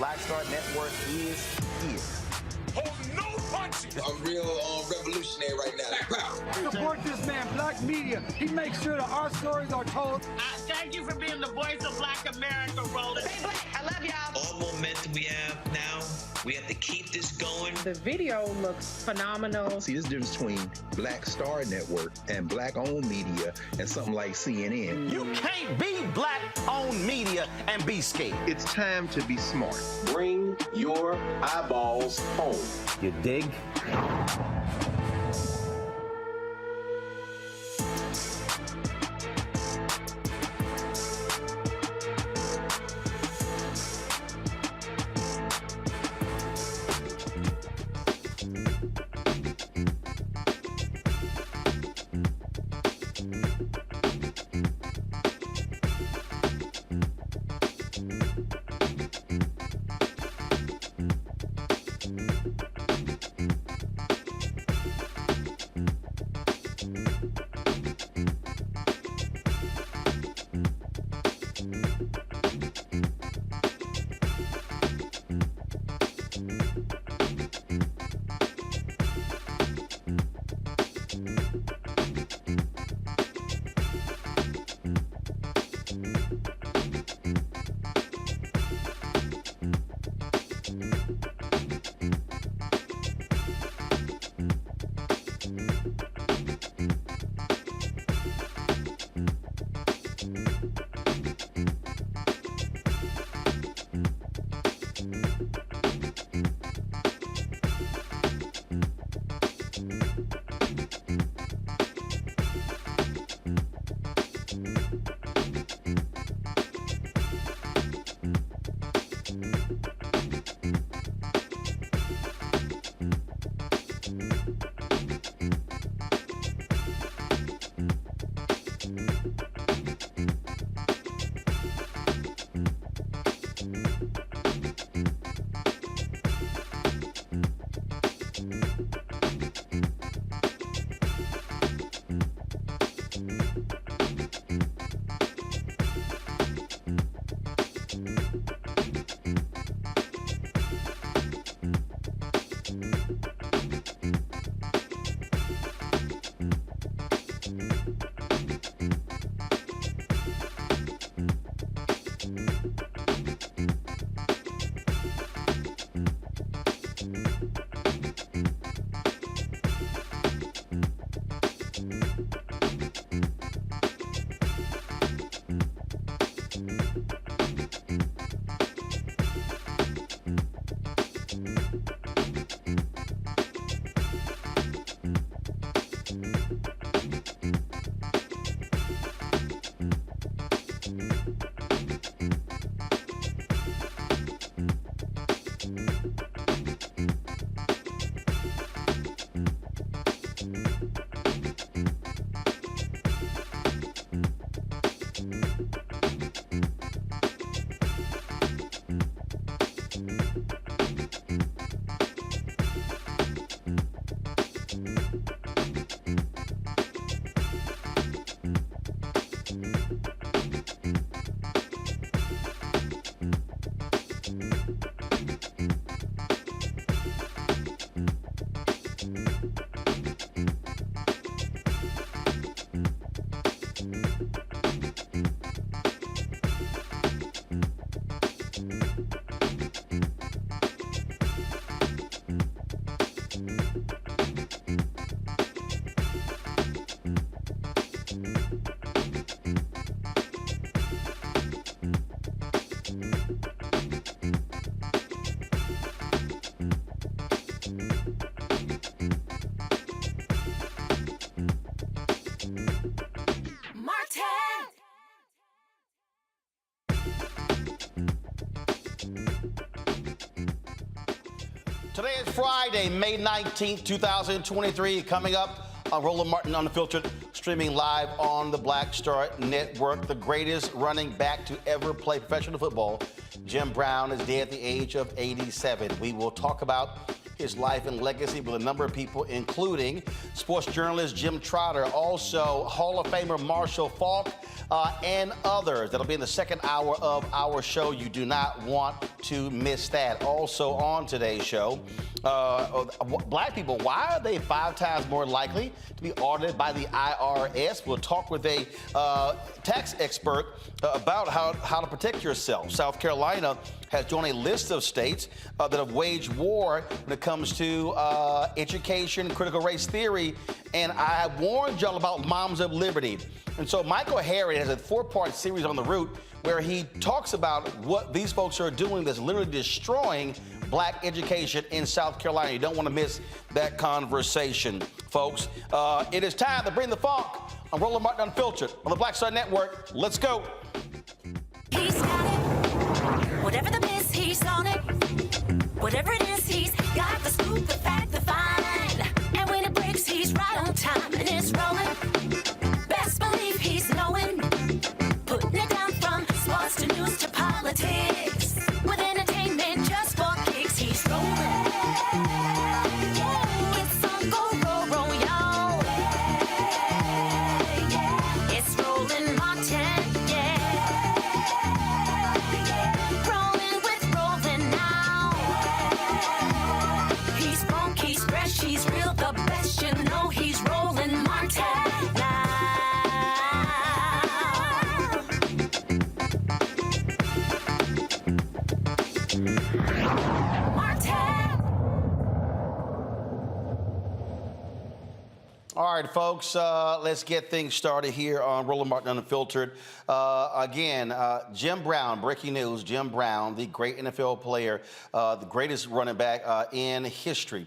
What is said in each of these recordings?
Black Star Network is here. Hold no punches! I'm real revolutionary right now. Black power. Support this man, Black Media. He makes sure that our stories are told. Thank you for being the voice of Black America, Roland. Stay black. I love y'all. All momentum we have now, we have to keep this going. The video looks phenomenal. See, this difference between Black Star Network and black-owned media and something like CNN. You can't be black-owned media and be scared. It's time to be smart. Bring your eyeballs home. You dig? Today is Friday, May 19th, 2023. Coming up on Roland Martin Unfiltered, streaming live on the Black Star Network. The greatest running back to ever play professional football, Jim Brown, is dead at the age of 87. We will talk about his life and legacy with a number of people, including sports journalist Jim Trotter, also Hall of Famer Marshall Faulk, and others. That'll be in the second hour of our show. You do not want to miss that. Also on today's show, black people, why are they 5 times more likely to be audited by the IRS? We'll talk with a tax expert about how to protect yourself. South Carolina has joined a list of states that have waged war when it comes to education, critical race theory, and I have warned y'all about Moms of Liberty. And so Michael Harriot has a 4-part series on the route where he talks about what these folks are doing that's literally destroying black education in South Carolina. You don't want to miss that conversation, folks. It is time to bring the funk on Roland Martin Unfiltered on the Black Star Network. Let's go. He's got it. Whatever the miss, he's on it. Whatever it is, he's got the scoop, the fact, the find. And when it breaks, he's right on time and it's rolling. Best believe he's knowing. Putting it down from sports to news to politics. With entertainment just for kicks, he's rolling. It's on go, y'all. It's Roland Martin, rolling with Roland now. He's funk, he's fresh, he's real, the best, you know he's Roland Martin now. All right, folks, let's get things started here on Roland Martin Unfiltered. Again, Jim Brown, breaking news, Jim Brown, the great NFL player, the greatest running back in history,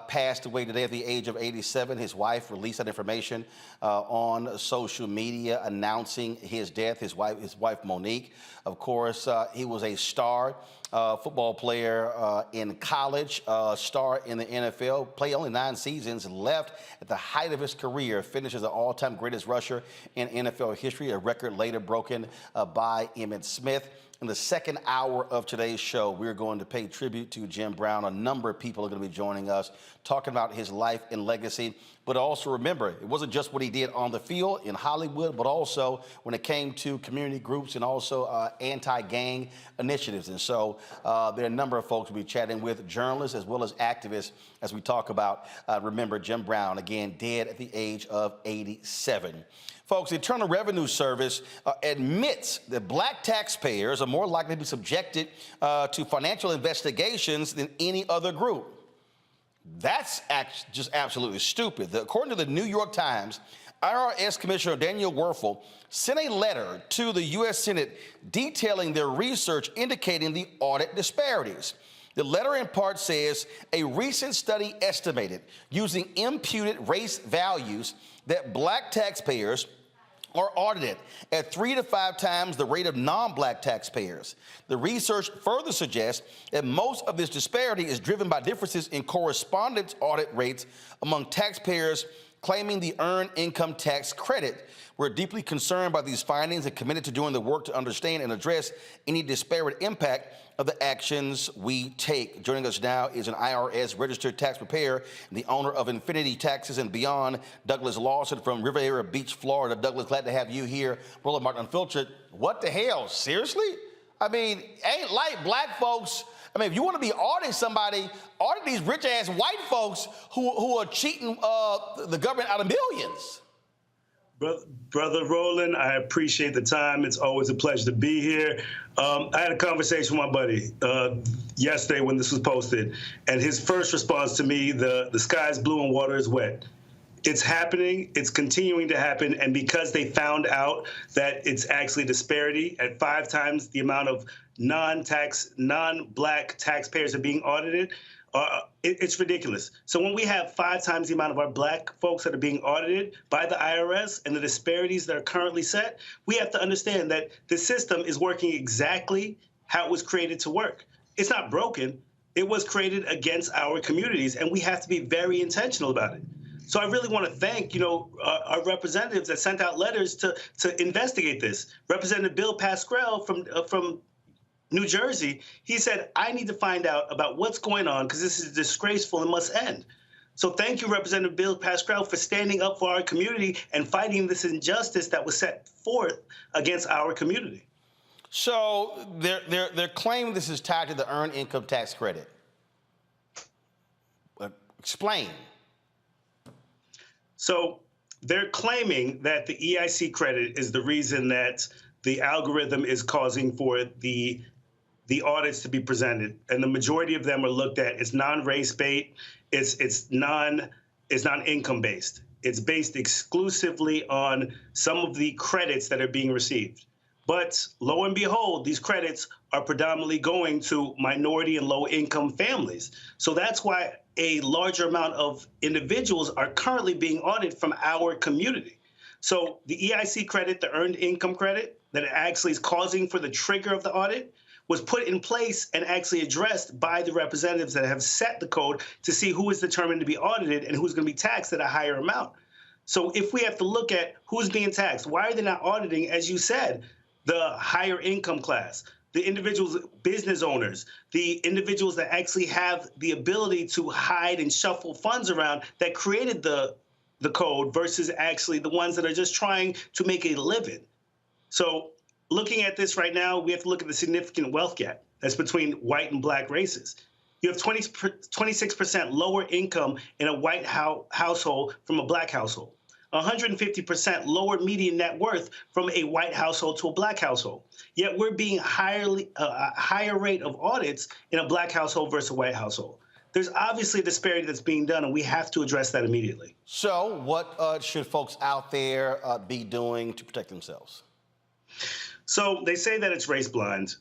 passed away today at the age of 87. His wife released that information on social media announcing his death. His wife Monique. Of course, he was a star football player in college, star in the NFL, played only 9 seasons, left at the height of his career, finished as the all-time greatest rusher in NFL history, a record later broken by Emmitt Smith. In the second hour of today's show, we're going to pay tribute to Jim Brown. A number of people are going to be joining us, talking about his life and legacy. But also remember, it wasn't just what he did on the field in Hollywood, but also when it came to community groups and also anti-gang initiatives. And so there are a number of folks we'll be chatting with, journalists as well as activists, as we talk about, remember, Jim Brown, again, dead at the age of 87. Folks, the Internal Revenue Service admits that black taxpayers are more likely to be subjected to financial investigations than any other group. That's just absolutely stupid. According to the New York Times, IRS Commissioner Daniel Werfel sent a letter to the U.S. Senate detailing their research indicating the audit disparities. The letter in part says a recent study estimated using imputed race values that black taxpayers are audited at 3 to 5 times the rate of non-black taxpayers. The research further suggests that most of this disparity is driven by differences in correspondence audit rates among taxpayers claiming the Earned Income Tax Credit. We're deeply concerned by these findings and committed to doing the work to understand and address any disparate impact of the actions we take. Joining us now is an IRS-registered tax preparer and the owner of Infinity Taxes and Beyond, Douglas Lawson from Riviera Beach, Florida. Douglas, glad to have you here. Roland Martin Unfiltered. What the hell? Seriously? I mean, ain't like black folks. I mean, if you want to be auditing somebody, audit these rich-ass white folks who are cheating the government out of millions. Brother Roland, I appreciate the time. It's always a pleasure to be here. I had a conversation with my buddy yesterday when this was posted, and his first response to me, the sky is blue and water is wet. It's happening. It's continuing to happen. And because they found out that it's actually disparity at 5 times the amount of non-black taxpayers are being audited, it's ridiculous. So when we have 5 times the amount of our black folks that are being audited by the IRS and the disparities that are currently set, we have to understand that the system is working exactly how it was created to work. It's not broken. It was created against our communities, and we have to be very intentional about it. So I really want to thank, our representatives that sent out letters to investigate this. Representative Bill Pascrell from New Jersey, he said, I need to find out about what's going on because this is disgraceful and must end. So thank you, Representative Bill Pascrell, for standing up for our community and fighting this injustice that was set forth against our community. So they're claiming this is tied to the Earned Income Tax Credit. Explain. So they're claiming that the EIC credit is the reason that the algorithm is causing for the audits to be presented, and the majority of them are looked at. It's non-race based. It's non-income based. It's based exclusively on some of the credits that are being received. But lo and behold, these credits are predominantly going to minority and low-income families. So that's why a larger amount of individuals are currently being audited from our community. So the EIC credit, the Earned Income Credit, that actually is causing for the trigger of the audit, was put in place and actually addressed by the representatives that have set the code to see who is determined to be audited and who's going to be taxed at a higher amount. So if we have to look at who's being taxed, why are they not auditing, as you said, the higher income class, the individuals, business owners, the individuals that actually have the ability to hide and shuffle funds around that created the code versus actually the ones that are just trying to make a living? So looking at this right now, we have to look at the significant wealth gap that's between white and black races. You have 26% lower income in a white household from a black household, 150% lower median net worth from a white household to a black household. Yet we're being higher rate of audits in a black household versus a white household. There's obviously a disparity that's being done, and we have to address that immediately. So what should folks out there be doing to protect themselves? So they say that it's race blind.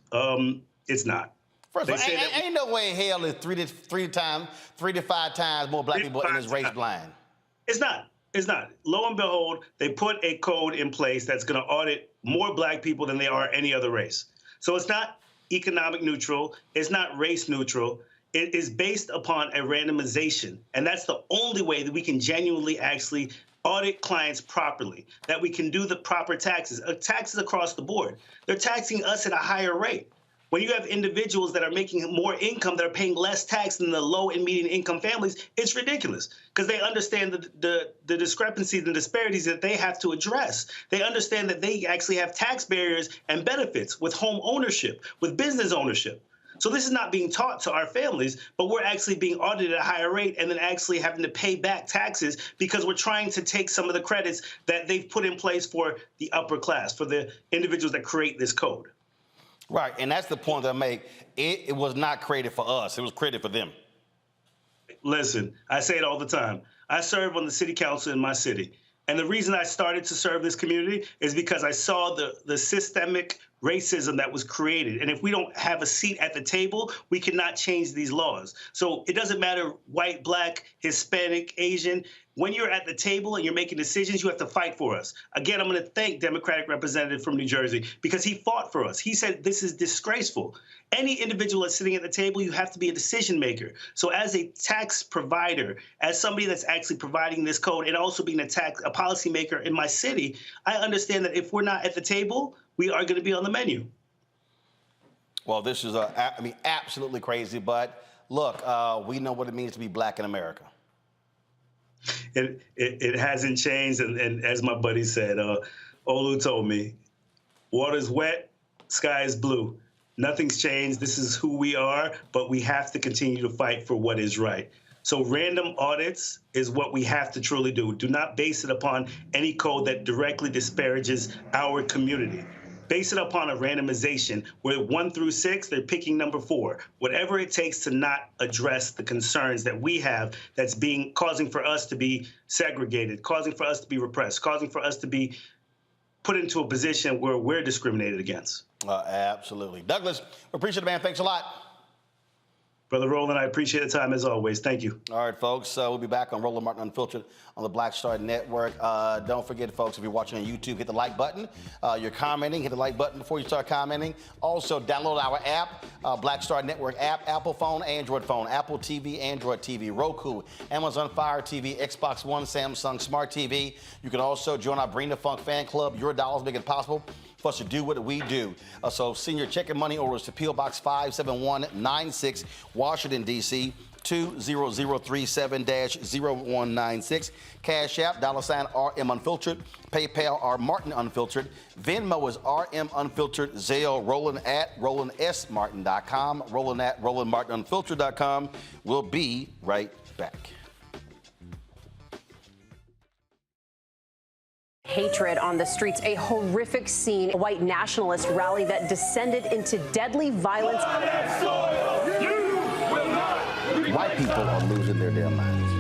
It's not. First of all, ain't no way in hell is 3 to 5 times more black people in this race blind. It's not. It's not. Lo and behold, they put a code in place that's going to audit more black people than they are any other race. So it's not economic neutral. It's not race neutral. It is based upon a randomization. And that's the only way that we can genuinely actually audit clients properly, that we can do the proper taxes across the board. They're taxing us at a higher rate. When you have individuals that are making more income that are paying less tax than the low and median income families, it's ridiculous because they understand the discrepancies and disparities that they have to address. They understand that they actually have tax barriers and benefits with home ownership, with business ownership. So this is not being taught to our families, but we're actually being audited at a higher rate and then actually having to pay back taxes because we're trying to take some of the credits that they've put in place for the upper class, for the individuals that create this code. Right, and that's the point that I make. It was not created for us. It was created for them. Listen, I say it all the time. I serve on the city council in my city. And the reason I started to serve this community is because I saw the systemic racism that was created. And if we don't have a seat at the table, we cannot change these laws. So it doesn't matter white, black, Hispanic, Asian. When you're at the table and you're making decisions, you have to fight for us. Again, I'm going to thank Democratic representative from New Jersey because he fought for us. He said this is disgraceful. Any individual that's sitting at the table, you have to be a decision maker. So as a tax provider, as somebody that's actually providing this code and also being a policymaker in my city, I understand that if we're not at the table, we are going to be on the menu. Well, this is, absolutely crazy. But look, we know what it means to be black in America. It hasn't changed. And as my buddy said, Olu told me, water's wet, sky is blue. Nothing's changed. This is who we are, but we have to continue to fight for what is right. So random audits is what we have to truly do. Do not base it upon any code that directly disparages our community. Base it upon a randomization where 1 through 6, they're picking number 4. Whatever it takes to not address the concerns that we have that's causing for us to be segregated, causing for us to be repressed, causing for us to be put into a position where we're discriminated against. Absolutely. Douglas, we appreciate it, man. Thanks a lot. Brother Roland, I appreciate the time as always. Thank you. All right, folks. We'll be back on Roland Martin Unfiltered on the Black Star Network. Don't forget, folks, if you're watching on YouTube, hit the like button. You're commenting, hit the like button before you start commenting. Also, download our app, Black Star Network app, Apple phone, Android phone, Apple TV, Android TV, Roku, Amazon Fire TV, Xbox One, Samsung Smart TV. You can also join our Bring the Funk fan club. Your dollars make it possible for us to do what we do. So send your check and money orders to P.O. Box 57196, Washington, D.C., 20037-0196. Cash App, $RM Unfiltered. PayPal, R Martin Unfiltered. Venmo is RM Unfiltered. Zelle, Roland at RolandSMartin.com. Roland at RolandMartinUnfiltered.com. We'll be right back. Hatred on the streets, a horrific scene, a white nationalist rally that descended into deadly violence. White people are losing their damn minds.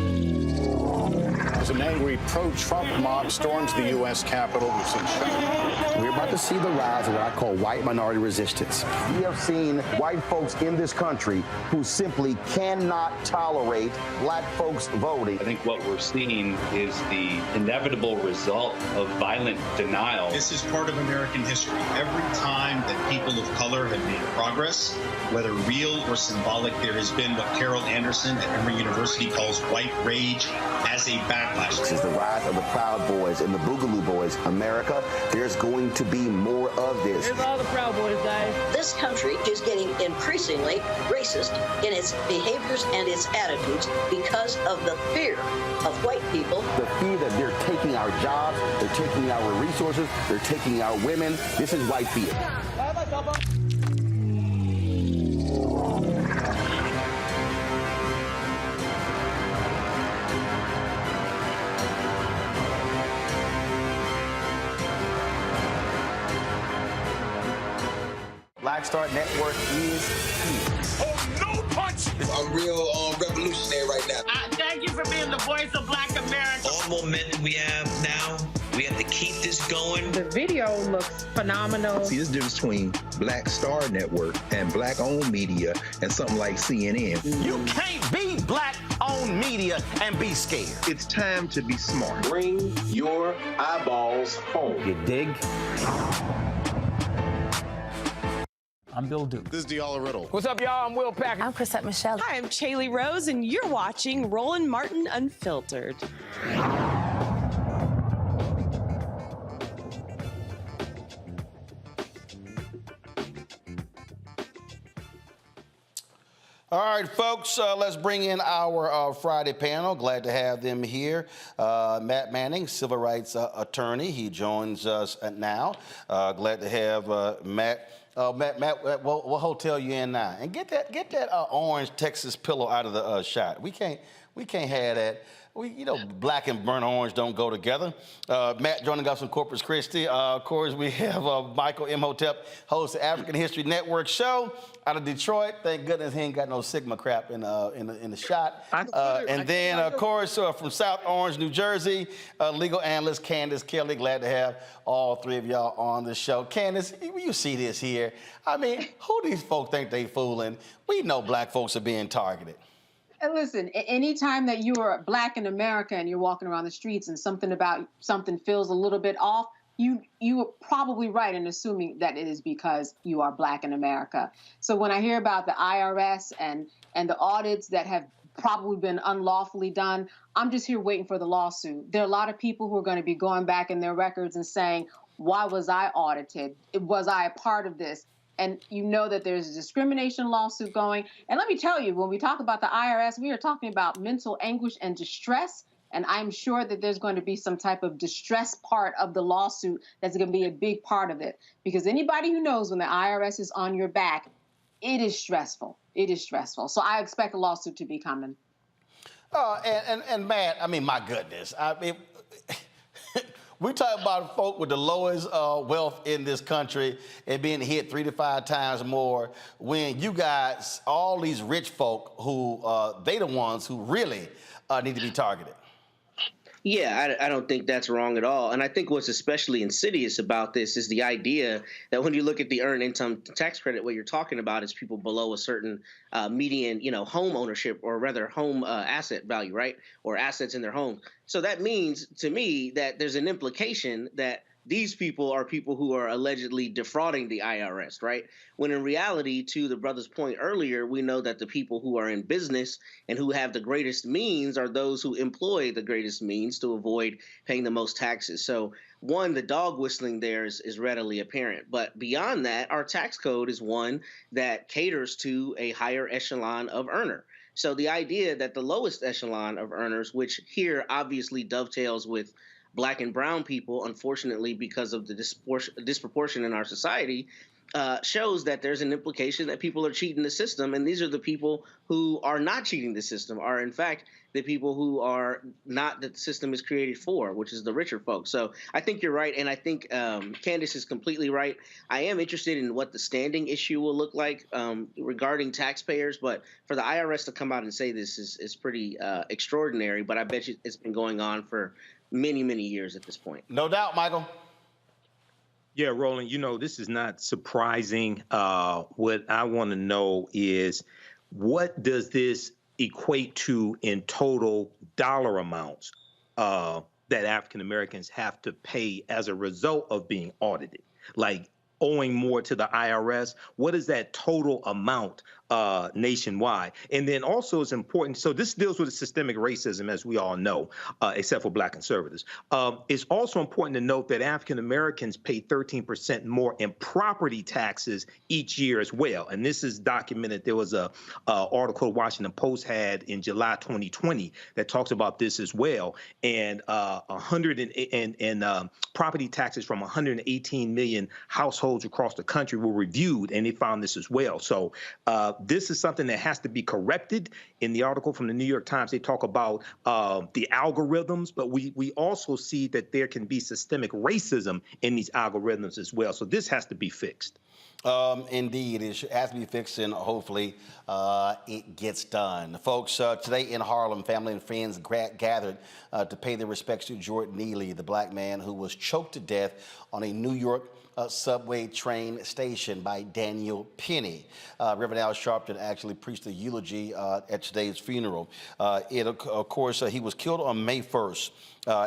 As an angry pro-Trump mob storms the U.S. Capitol, we've seen We're about to see the rise of what I call white minority resistance. We have seen white folks in this country who simply cannot tolerate black folks voting. I think what we're seeing is the inevitable result of violent denial. This is part of American history. Every time that people of color have made progress, whether real or symbolic, there has been what Carol Anderson at Emory University calls white rage as a backlash. This is the rise of the Proud Boys and the Boogaloo Boys. America, there's going to be more of this. Here's all the Proud Boys, guys. This country is getting increasingly racist in its behaviors and its attitudes because of the fear of white people. The fear that they're taking our jobs, they're taking our resources, they're taking our women. This is white fear. Black Star Network is here. Oh, no punch! I'm real revolutionary right now. Thank you for being the voice of Black America. All momentum we have now, we have to keep this going. The video looks phenomenal. See, there's a difference between Black Star Network and black-owned media and something like CNN. You can't be black-owned media and be scared. It's time to be smart. Bring your eyeballs home. You dig? I'm Bill Duke. This is Diala Riddle. What's up, y'all? I'm Will Packer. I'm Chrisette Michelle. Hi, I'm Chaley Rose, and you're watching Roland Martin Unfiltered. All right, folks, let's bring in our Friday panel. Glad to have them here. Matt Manning, civil rights attorney. He joins us now. Glad to have Matt. Matt, what hotel you in now? And get that orange Texas pillow out of the shot. We can't have that. Black and burnt orange don't go together. Matt joining us from Corpus Christi. Of course, we have Michael Imhotep, host of African History Network show out of Detroit. Thank goodness he ain't got no Sigma crap in the shot. And then, of course, from South Orange, New Jersey, legal analyst Candace Kelly. Glad to have all three of y'all on the show. Candace, you see this here. I mean, who these folks think they fooling? We know black folks are being targeted. And listen, anytime that you are black in America and you're walking around the streets and something feels a little bit off, you are probably right in assuming that it is because you are black in America. So when I hear about the IRS and the audits that have probably been unlawfully done, I'm just here waiting for the lawsuit. There are a lot of people who are going to be going back in their records and saying, why was I audited? Was I a part of this? And you know that there's a discrimination lawsuit going. And let me tell you, when we talk about the IRS, we are talking about mental anguish and distress. And I'm sure that there's going to be some type of distress part of the lawsuit that's going to be a big part of it. Because anybody who knows when the IRS is on your back, it is stressful. It is stressful. So I expect a lawsuit to be coming. And Matt, I mean, my goodness. I mean, we talk about folk with the lowest wealth in this country and being hit 3 to 5 times more when you got all these rich folk who they the ones who really need to be targeted. Yeah, I don't think that's wrong at all. And I think what's especially insidious about this is the idea that when you look at the earned income tax credit, what you're talking about is people below a certain median, home ownership, or rather home asset value, right? Or assets in their home. So that means to me that there's an implication that these people are people who are allegedly defrauding the IRS, right? When in reality, to the brother's point earlier, we know that the people who are in business and who have the greatest means are those who employ the greatest means to avoid paying the most taxes. So one, the dog whistling there is readily apparent. But beyond that, our tax code is one that caters to a higher echelon of earner. So the idea that the lowest echelon of earners, which here obviously dovetails with Black and brown people, unfortunately, because of the disproportion in our society, shows that there's an implication that people are cheating the system. And these are the people who are not cheating the system, are in fact the people who are not, that the system is created for, which is the richer folks. So I think you're right. And I think Candace is completely right. I am interested in what the standing issue will look like regarding taxpayers. But for the IRS to come out and say this is pretty extraordinary. But I bet you it's been going on for many, many years at this point. No doubt, Michael. Yeah, Roland, this is not surprising. What I want to know is, what does this equate to in total dollar amounts that African Americans have to pay as a result of being audited? Like owing more to the IRS, what is that total amount nationwide? And then also it's important, so this deals with systemic racism, as we all know, except for Black conservatives. It's also important to note that African Americans pay 13% more in property taxes each year as well. And this is documented. There was a article the Washington Post had in July 2020 that talks about this as well. And property taxes from 118 million households across the country were reviewed, and they found this as well. So this is something that has to be corrected. In the article from the New York Times, they talk about the algorithms, but we also see that there can be systemic racism in these algorithms as well. So this has to be fixed. Indeed, it has to be fixed, and hopefully it gets done. Folks, today in Harlem, family and friends gathered to pay their respects to Jordan Neely, the black man who was choked to death on a New York subway train station by Daniel Penny. Reverend Al Sharpton actually preached a eulogy at today's funeral. Of course, he was killed on May 1st.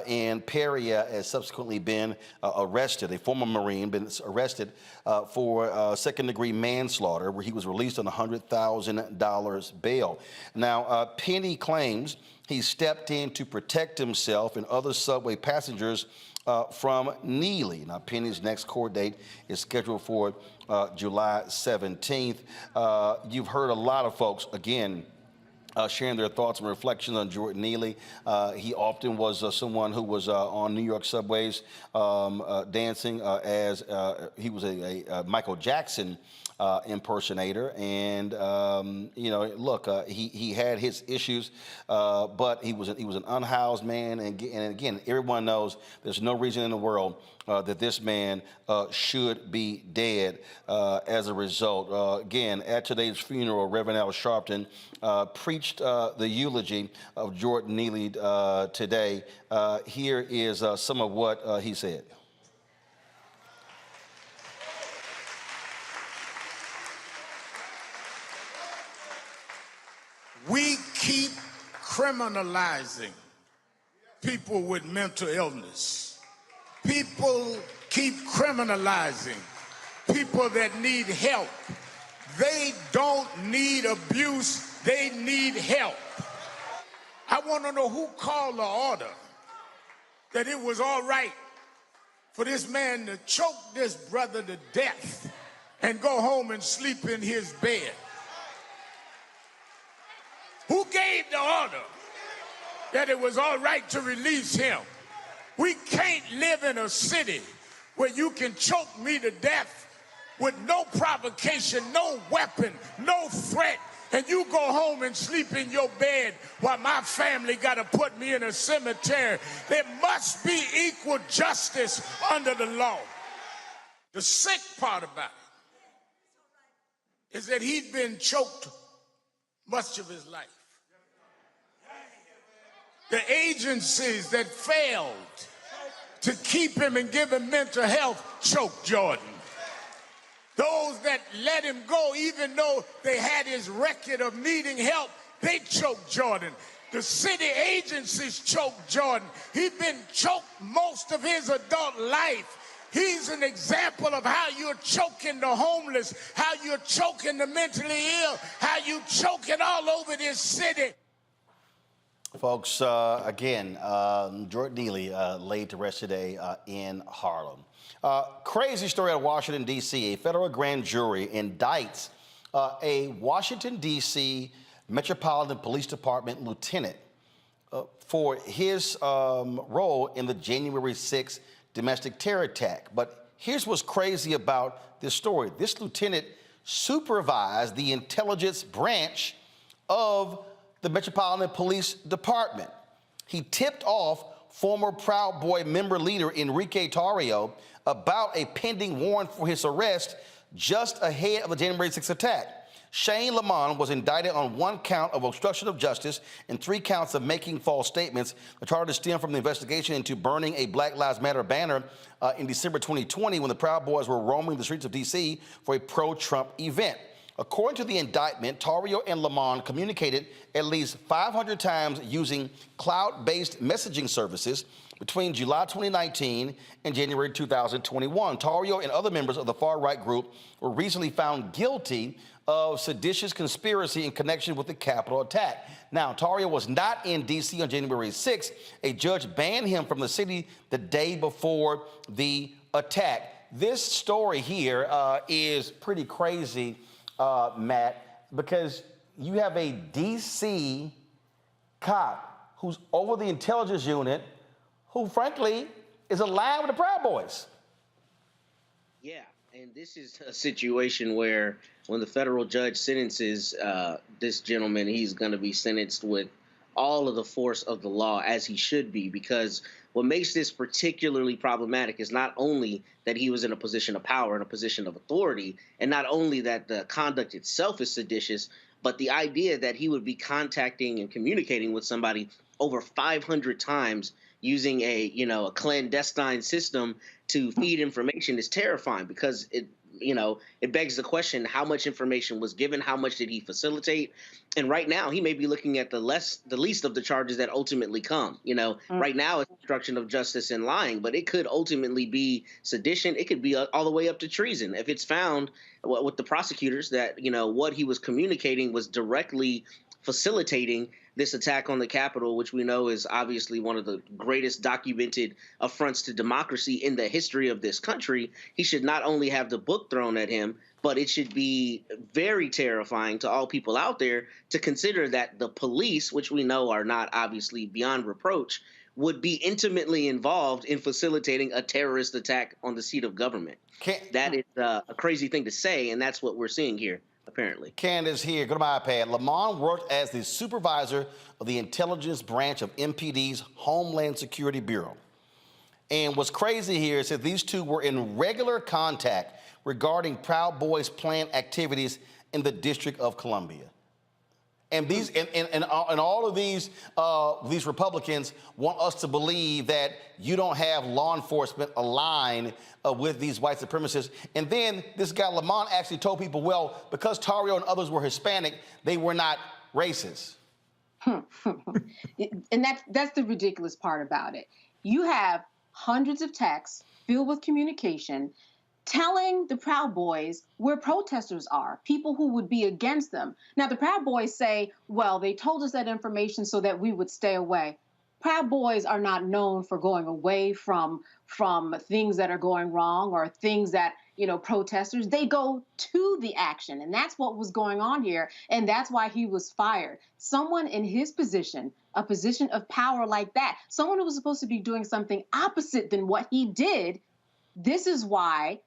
And Perry has subsequently been arrested, a former Marine, been arrested for second-degree manslaughter, where he was released on $100,000 bail. Now, Penny claims he stepped in to protect himself and other subway passengers from Neely. Now, Penny's next court date is scheduled for July 17th. You've heard a lot of folks, again, sharing their thoughts and reflections on Jordan Neely. He often was someone who was on New York subways dancing as he was a Michael Jackson impersonator, and you know, look, he had his issues, but he was an unhoused man, and again, everyone knows there's no reason in the world that this man should be dead as a result. Again, at today's funeral, Reverend Al Sharpton preached the eulogy of Jordan Neely today. Here is some of what he said. We keep criminalizing people with mental illness. People keep criminalizing people that need help. They don't need abuse, they need help. I want to know who called the order that it was all right for this man to choke this brother to death and go home and sleep in his bed. Who gave the order that it was all right to release him? We can't live in a city where you can choke me to death with no provocation, no weapon, no threat, and you go home and sleep in your bed while my family got to put me in a cemetery. There must be equal justice under the law. The sick part about it is that he'd been choked much of his life. The agencies that failed to keep him and give him mental health choked Jordan. Those that let him go, even though they had his record of needing help, they choked Jordan. The city agencies choked Jordan. He'd been choked most of his adult life. He's an example of how you're choking the homeless, how you're choking the mentally ill, how you're choking all over this city. Folks, again, Jordan Neely laid to rest today in Harlem. Crazy story out of Washington, D.C. A federal grand jury indicts a Washington, D.C. Metropolitan Police Department lieutenant for his role in the January 6th domestic terror attack. But here's what's crazy about this story. This lieutenant supervised the intelligence branch of the Metropolitan Police Department. He tipped off former Proud Boy member leader Enrique Tarrio about a pending warrant for his arrest just ahead of the January 6th attack. Shane Lamont was indicted on 1 count of obstruction of justice and 3 counts of making false statements. The charges stem from the investigation into burning a Black Lives Matter banner in December 2020 when the Proud Boys were roaming the streets of D.C. for a pro-Trump event. According to the indictment, Tarrio and Lamont communicated at least 500 times using cloud-based messaging services between July 2019 and January 2021. Tarrio and other members of the far-right group were recently found guilty of seditious conspiracy in connection with the Capitol attack. Now, Tarrio was not in D.C. on January 6th. A judge banned him from the city the day before the attack. This story here is pretty crazy, Matt, because you have a D.C. cop who's over the intelligence unit who, frankly, is aligned with the Proud Boys. Yeah, and this is a situation where when the federal judge sentences this gentleman, he's going to be sentenced with all of the force of the law, as he should be, because what makes this particularly problematic is not only that he was in a position of power, in a position of authority, and not only that the conduct itself is seditious, but the idea that he would be contacting and communicating with somebody over 500 times using a clandestine system to feed information is terrifying, because it begs the question, how much information was given? How much did he facilitate? And right now, he may be looking at the least of the charges that ultimately come. Right now, it's obstruction of justice and lying, but it could ultimately be sedition. It could be all the way up to treason. If it's found with the prosecutors that, what he was communicating was directly facilitating this attack on the Capitol, which we know is obviously one of the greatest documented affronts to democracy in the history of this country. He should not only have the book thrown at him, but it should be very terrifying to all people out there to consider that the police, which we know are not obviously beyond reproach, would be intimately involved in facilitating a terrorist attack on the seat of government. That is a crazy thing to say, and that's what we're seeing here, apparently. Candace here, go to my iPad. Lamont worked as the supervisor of the intelligence branch of MPD's Homeland Security Bureau. And what's crazy here is that these two were in regular contact regarding Proud Boys' planned activities in the District of Columbia. And these and all of these Republicans want us to believe that you don't have law enforcement aligned with these white supremacists. And then this guy Lamont actually told people, well, because Tario and others were Hispanic, they were not racist. And that's the ridiculous part about it. You have hundreds of texts filled with communication telling the Proud Boys where protesters are, people who would be against them. Now, the Proud Boys say, well, they told us that information so that we would stay away. Proud Boys are not known for going away from things that are going wrong or things that, protesters. They go to the action, and that's what was going on here, and that's why he was fired. Someone in his position, a position of power like that, someone who was supposed to be doing something opposite than what he did, this is why,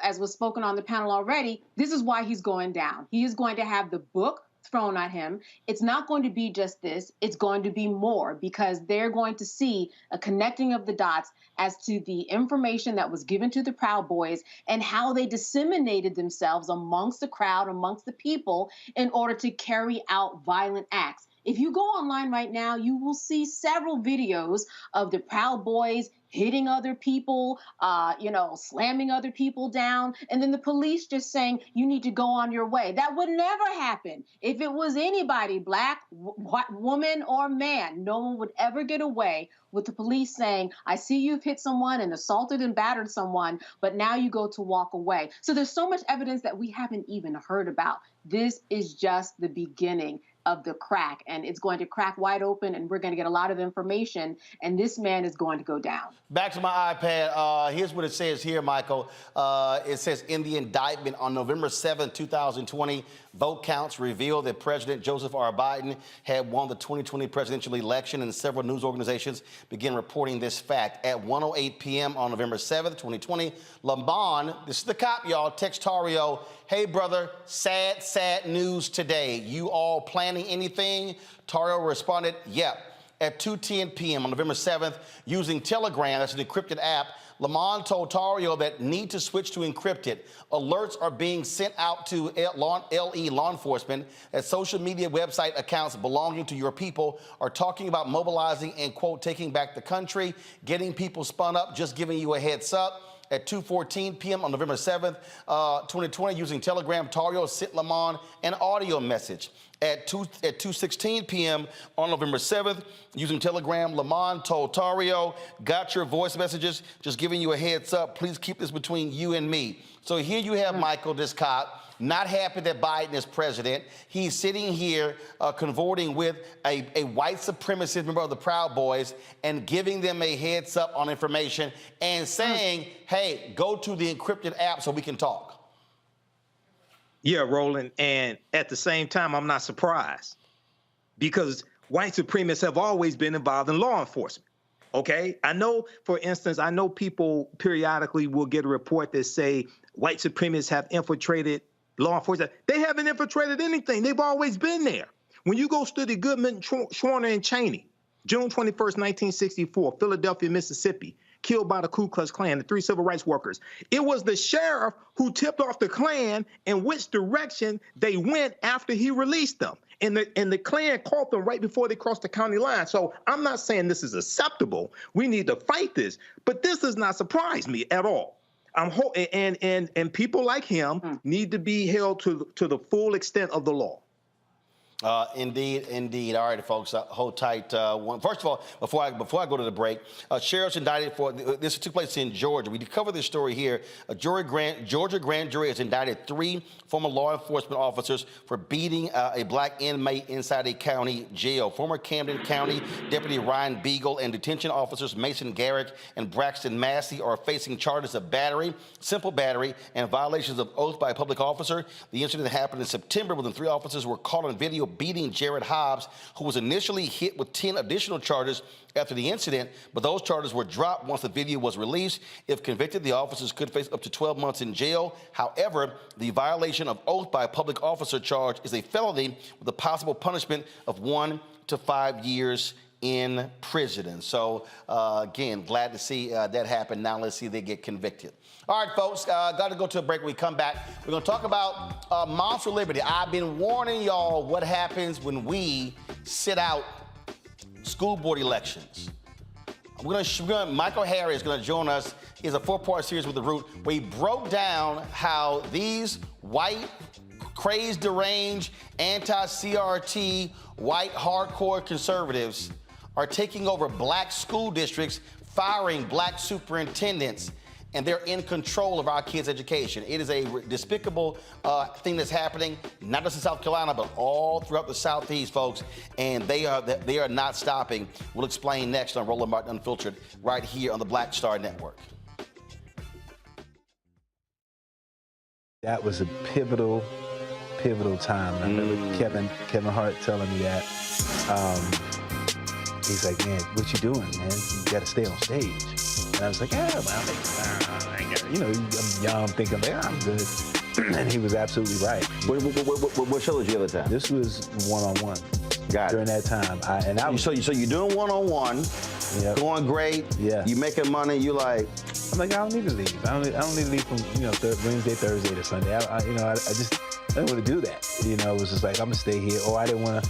as was spoken on the panel already, this is why he's going down. He is going to have the book thrown at him. It's not going to be just this. It's going to be more, because they're going to see a connecting of the dots as to the information that was given to the Proud Boys and how they disseminated themselves amongst the crowd, amongst the people, in order to carry out violent acts. If you go online right now, you will see several videos of the Proud Boys hitting other people, slamming other people down, and then the police just saying, you need to go on your way. That would never happen. If it was anybody, black, white, woman, or man, no one would ever get away with the police saying, I see you've hit someone and assaulted and battered someone, but now you go to walk away. So there's so much evidence that we haven't even heard about. This is just the beginning of the crack, and it's going to crack wide open, and we're going to get a lot of information, and this man is going to go down. Back to my iPad. Here's what it says here, Michael. It says, in the indictment on November 7, 2020, vote counts revealed that President Joseph R. Biden had won the 2020 presidential election, and several news organizations began reporting this fact. At 1:08 p.m. on November 7, 2020, Lamont, this is the cop, y'all, text Tario, hey, brother, sad, sad news today. You all planning anything? Tario responded, yep. At 2:10 p.m. on November 7th, using Telegram, that's an encrypted app, Lamont told Tario that need to switch to encrypted. Alerts are being sent out to LE law enforcement that social media website accounts belonging to your people are talking about mobilizing and, quote, taking back the country, getting people spun up, just giving you a heads up. At 2:14 p.m. on November 7th, 2020, using Telegram, Tario sent Lamont an audio message. At 2:16 p.m. on November 7th, using Telegram, Lamont told Tario, got your voice messages, just giving you a heads up. Please keep this between you and me. So here you have Michael, this cop, not happy that Biden is president. He's sitting here cavorting with a white supremacist member of the Proud Boys and giving them a heads up on information and saying, hey, go to the encrypted app so we can talk. Yeah, Roland. And at the same time, I'm not surprised, because white supremacists have always been involved in law enforcement. OK, I know, for instance, I know people periodically will get a report that say white supremacists have infiltrated law enforcement. They haven't infiltrated anything. They've always been there. When you go study Goodman, Schwerner, and Cheney, June 21st, 1964, Philadelphia, Mississippi, killed by the Ku Klux Klan, the 3 civil rights workers. It was the sheriff who tipped off the Klan in which direction they went after he released them. And the Klan caught them right before they crossed the county line. So I'm not saying this is acceptable. We need to fight this. But this does not surprise me at all. And people like him need to be held to the full extent of the law. Indeed, indeed. All right, folks, hold tight. First of all, before I go to the break, sheriff's indicted for this took place in Georgia. We covered this story here. A Georgia grand jury has indicted 3 former law enforcement officers for beating a black inmate inside a county jail. Former Camden County Deputy Ryan Beagle and detention officers Mason Garrick and Braxton Massey are facing charges of battery, simple battery, and violations of oath by a public officer. The incident happened in September when the 3 officers were caught on video beating Jared Hobbs, who was initially hit with 10 additional charges after the incident, but those charges were dropped once the video was released. If convicted, the officers could face up to 12 months in jail. However, the violation of oath by a public officer charge is a felony with a possible punishment of 1 to 5 years in prison. And so, again, glad to see that happen. Now let's see if they get convicted. All right, folks, got to go to a break. When we come back, we're going to talk about Moms for Liberty. I've been warning y'all what happens when we sit out school board elections. Michael Harriot is going to join us. He has a 4-part series with The Root where he broke down how these white, crazed, deranged, anti-CRT, white, hardcore conservatives are taking over black school districts, firing black superintendents, and they're in control of our kids' education. It is a despicable thing that's happening, not just in South Carolina, but all throughout the Southeast, folks, and they are not stopping. We'll explain next on Roland Martin Unfiltered, right here on the Black Star Network. That was a pivotal time. And I remember Kevin Hart telling me that. He's like, man, what you doing, man? You got to stay on stage. And I was like, yeah, well, you know, I'm young, thinking, like, I'm good. And he was absolutely right. What show was the other time? This was one-on-one. Got it. During that time. So you're doing one-on-one, going great. Yeah. You making money. You like. I'm like, I don't need to leave. I don't need to leave from Wednesday, Thursday to Sunday. I didn't want to do that. It was just like I'm gonna stay here. Or I didn't want to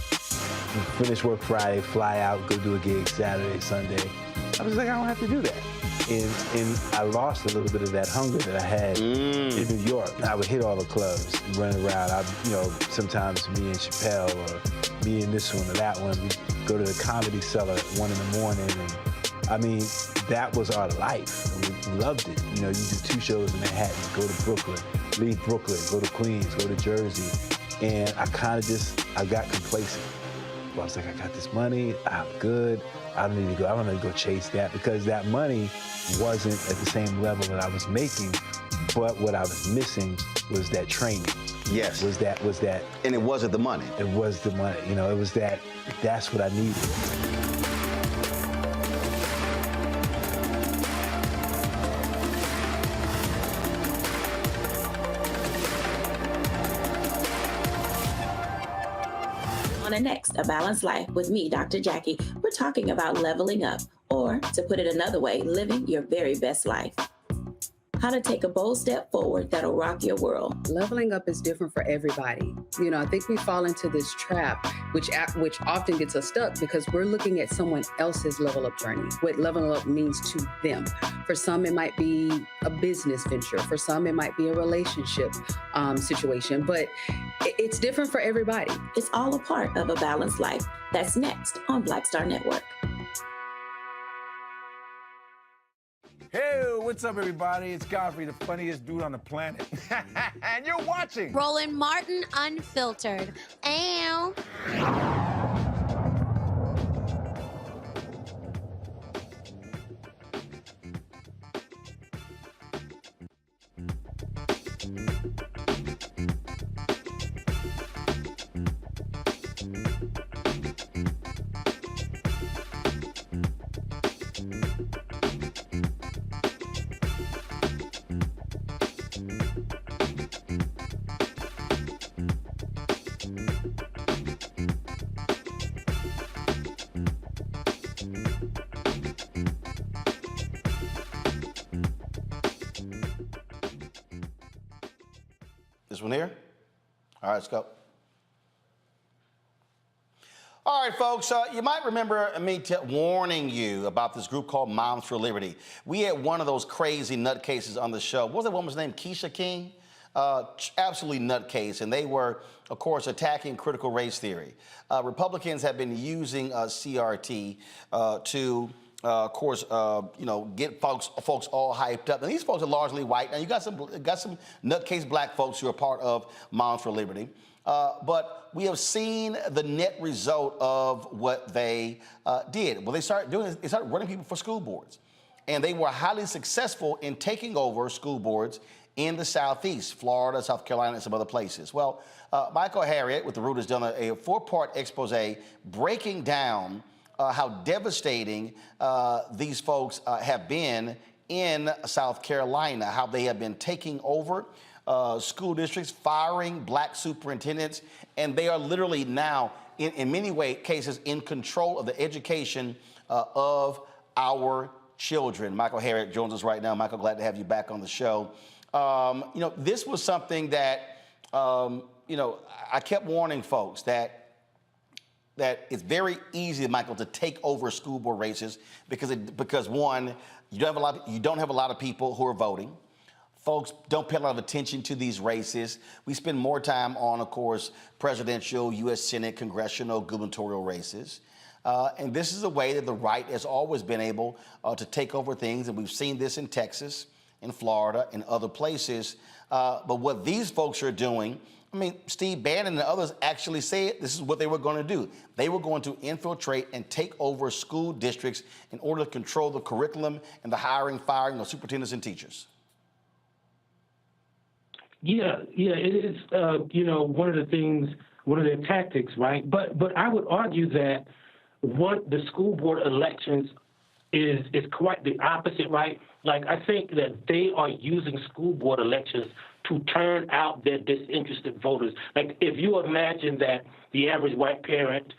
finish work Friday, fly out, go do a gig Saturday, Sunday. I was like, I don't have to do that. And I lost a little bit of that hunger that I had in New York. I would hit all the clubs, run around. Sometimes me and Chappelle or me and this one or that one, we go to the Comedy Cellar at 1 in the morning. And that was our life. We loved it. You do 2 shows in Manhattan, go to Brooklyn, leave Brooklyn, go to Queens, go to Jersey. And I got complacent. I was like, I got this money, I'm good. I don't need to go chase that, because that money wasn't at the same level that I was making, but what I was missing was that training. Yes. Was that. And it wasn't the money. It was the money. It was that's what I needed. On the next A Balanced Life with me, Dr. Jackie, we're talking about leveling up, or to put it another way, living your very best life. How to take a bold step forward that'll rock your world. Leveling up is different for everybody. I think we fall into this trap, which often gets us stuck because we're looking at someone else's level up journey, what leveling up means to them. For some, it might be a business venture. For some, it might be a relationship situation, but it's different for everybody. It's all a part of A Balanced Life. That's next on Black Star Network. Hey, what's up, everybody? It's Godfrey, the funniest dude on the planet. And you're watching Roland Martin Unfiltered. Ow. This one here? All right, let's go. All right, folks, you might remember me warning you about this group called Moms for Liberty. We had one of those crazy nutcases on the show. What was that woman's name? Keisha King? absolutely nutcase, and they were, of course, attacking critical race theory. Republicans have been using CRT to, of course, get folks all hyped up. And these folks are largely white. Now you got some nutcase black folks who are part of Moms for Liberty. But we have seen the net result of what they did. What they started doing is they started running people for school boards. And they were highly successful in taking over school boards in the Southeast, Florida, South Carolina, and some other places. Well, Michael Harriot with The Root has done a four-part expose breaking down how devastating these folks have been in South Carolina, how they have been taking over school districts, firing black superintendents, and they are literally now, in many cases, in control of the education of our children. Michael Harriot joins us right now. Michael, glad to have you back on the show. This was something that, I kept warning folks that it's very easy, Michael, to take over school board races because one, you don't have a lot of people who are voting. Folks don't pay a lot of attention to these races. We spend more time on, of course, presidential, U.S. Senate, congressional, gubernatorial races. And this is a way that the right has always been able to take over things. And we've seen this in Texas, in Florida, and other places. But what these folks are doing, I mean, Steve Bannon and others actually said this is what they were going to do. They were going to infiltrate and take over school districts in order to control the curriculum and the hiring, firing of superintendents and teachers. Yeah, it is, one of the things, one of their tactics, right? But I would argue that the school board elections is quite the opposite, right? Like, I think that they are using school board elections to turn out their disinterested voters. Like, if you imagine that the average white parent,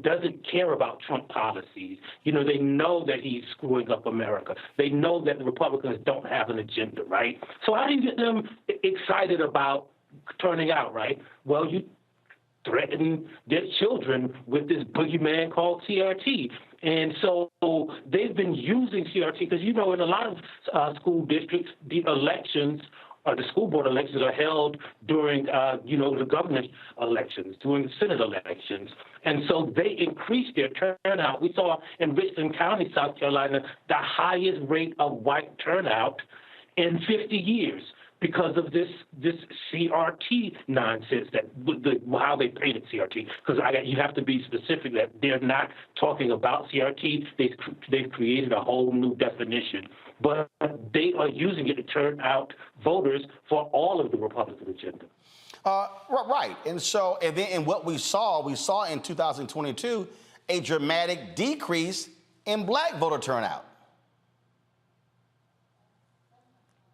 doesn't care about Trump policies. They know that he's screwing up America. They know that the Republicans don't have an agenda, right? So how do you get them excited about turning out, right? Well, you threaten their children with this boogeyman called CRT. And so they've been using CRT because, in a lot of school districts, the elections the school board elections are held during, the governor's elections, during the Senate elections. And so they increased their turnout. We saw in Richland County, South Carolina, the highest rate of white turnout in 50 years because of this CRT nonsense, how they painted CRT. Because you have to be specific that they're not talking about CRT. They've created a whole new definition. But they are using it to turn out voters for all of the Republican agenda. Right. And what we saw in 2022 a dramatic decrease in black voter turnout.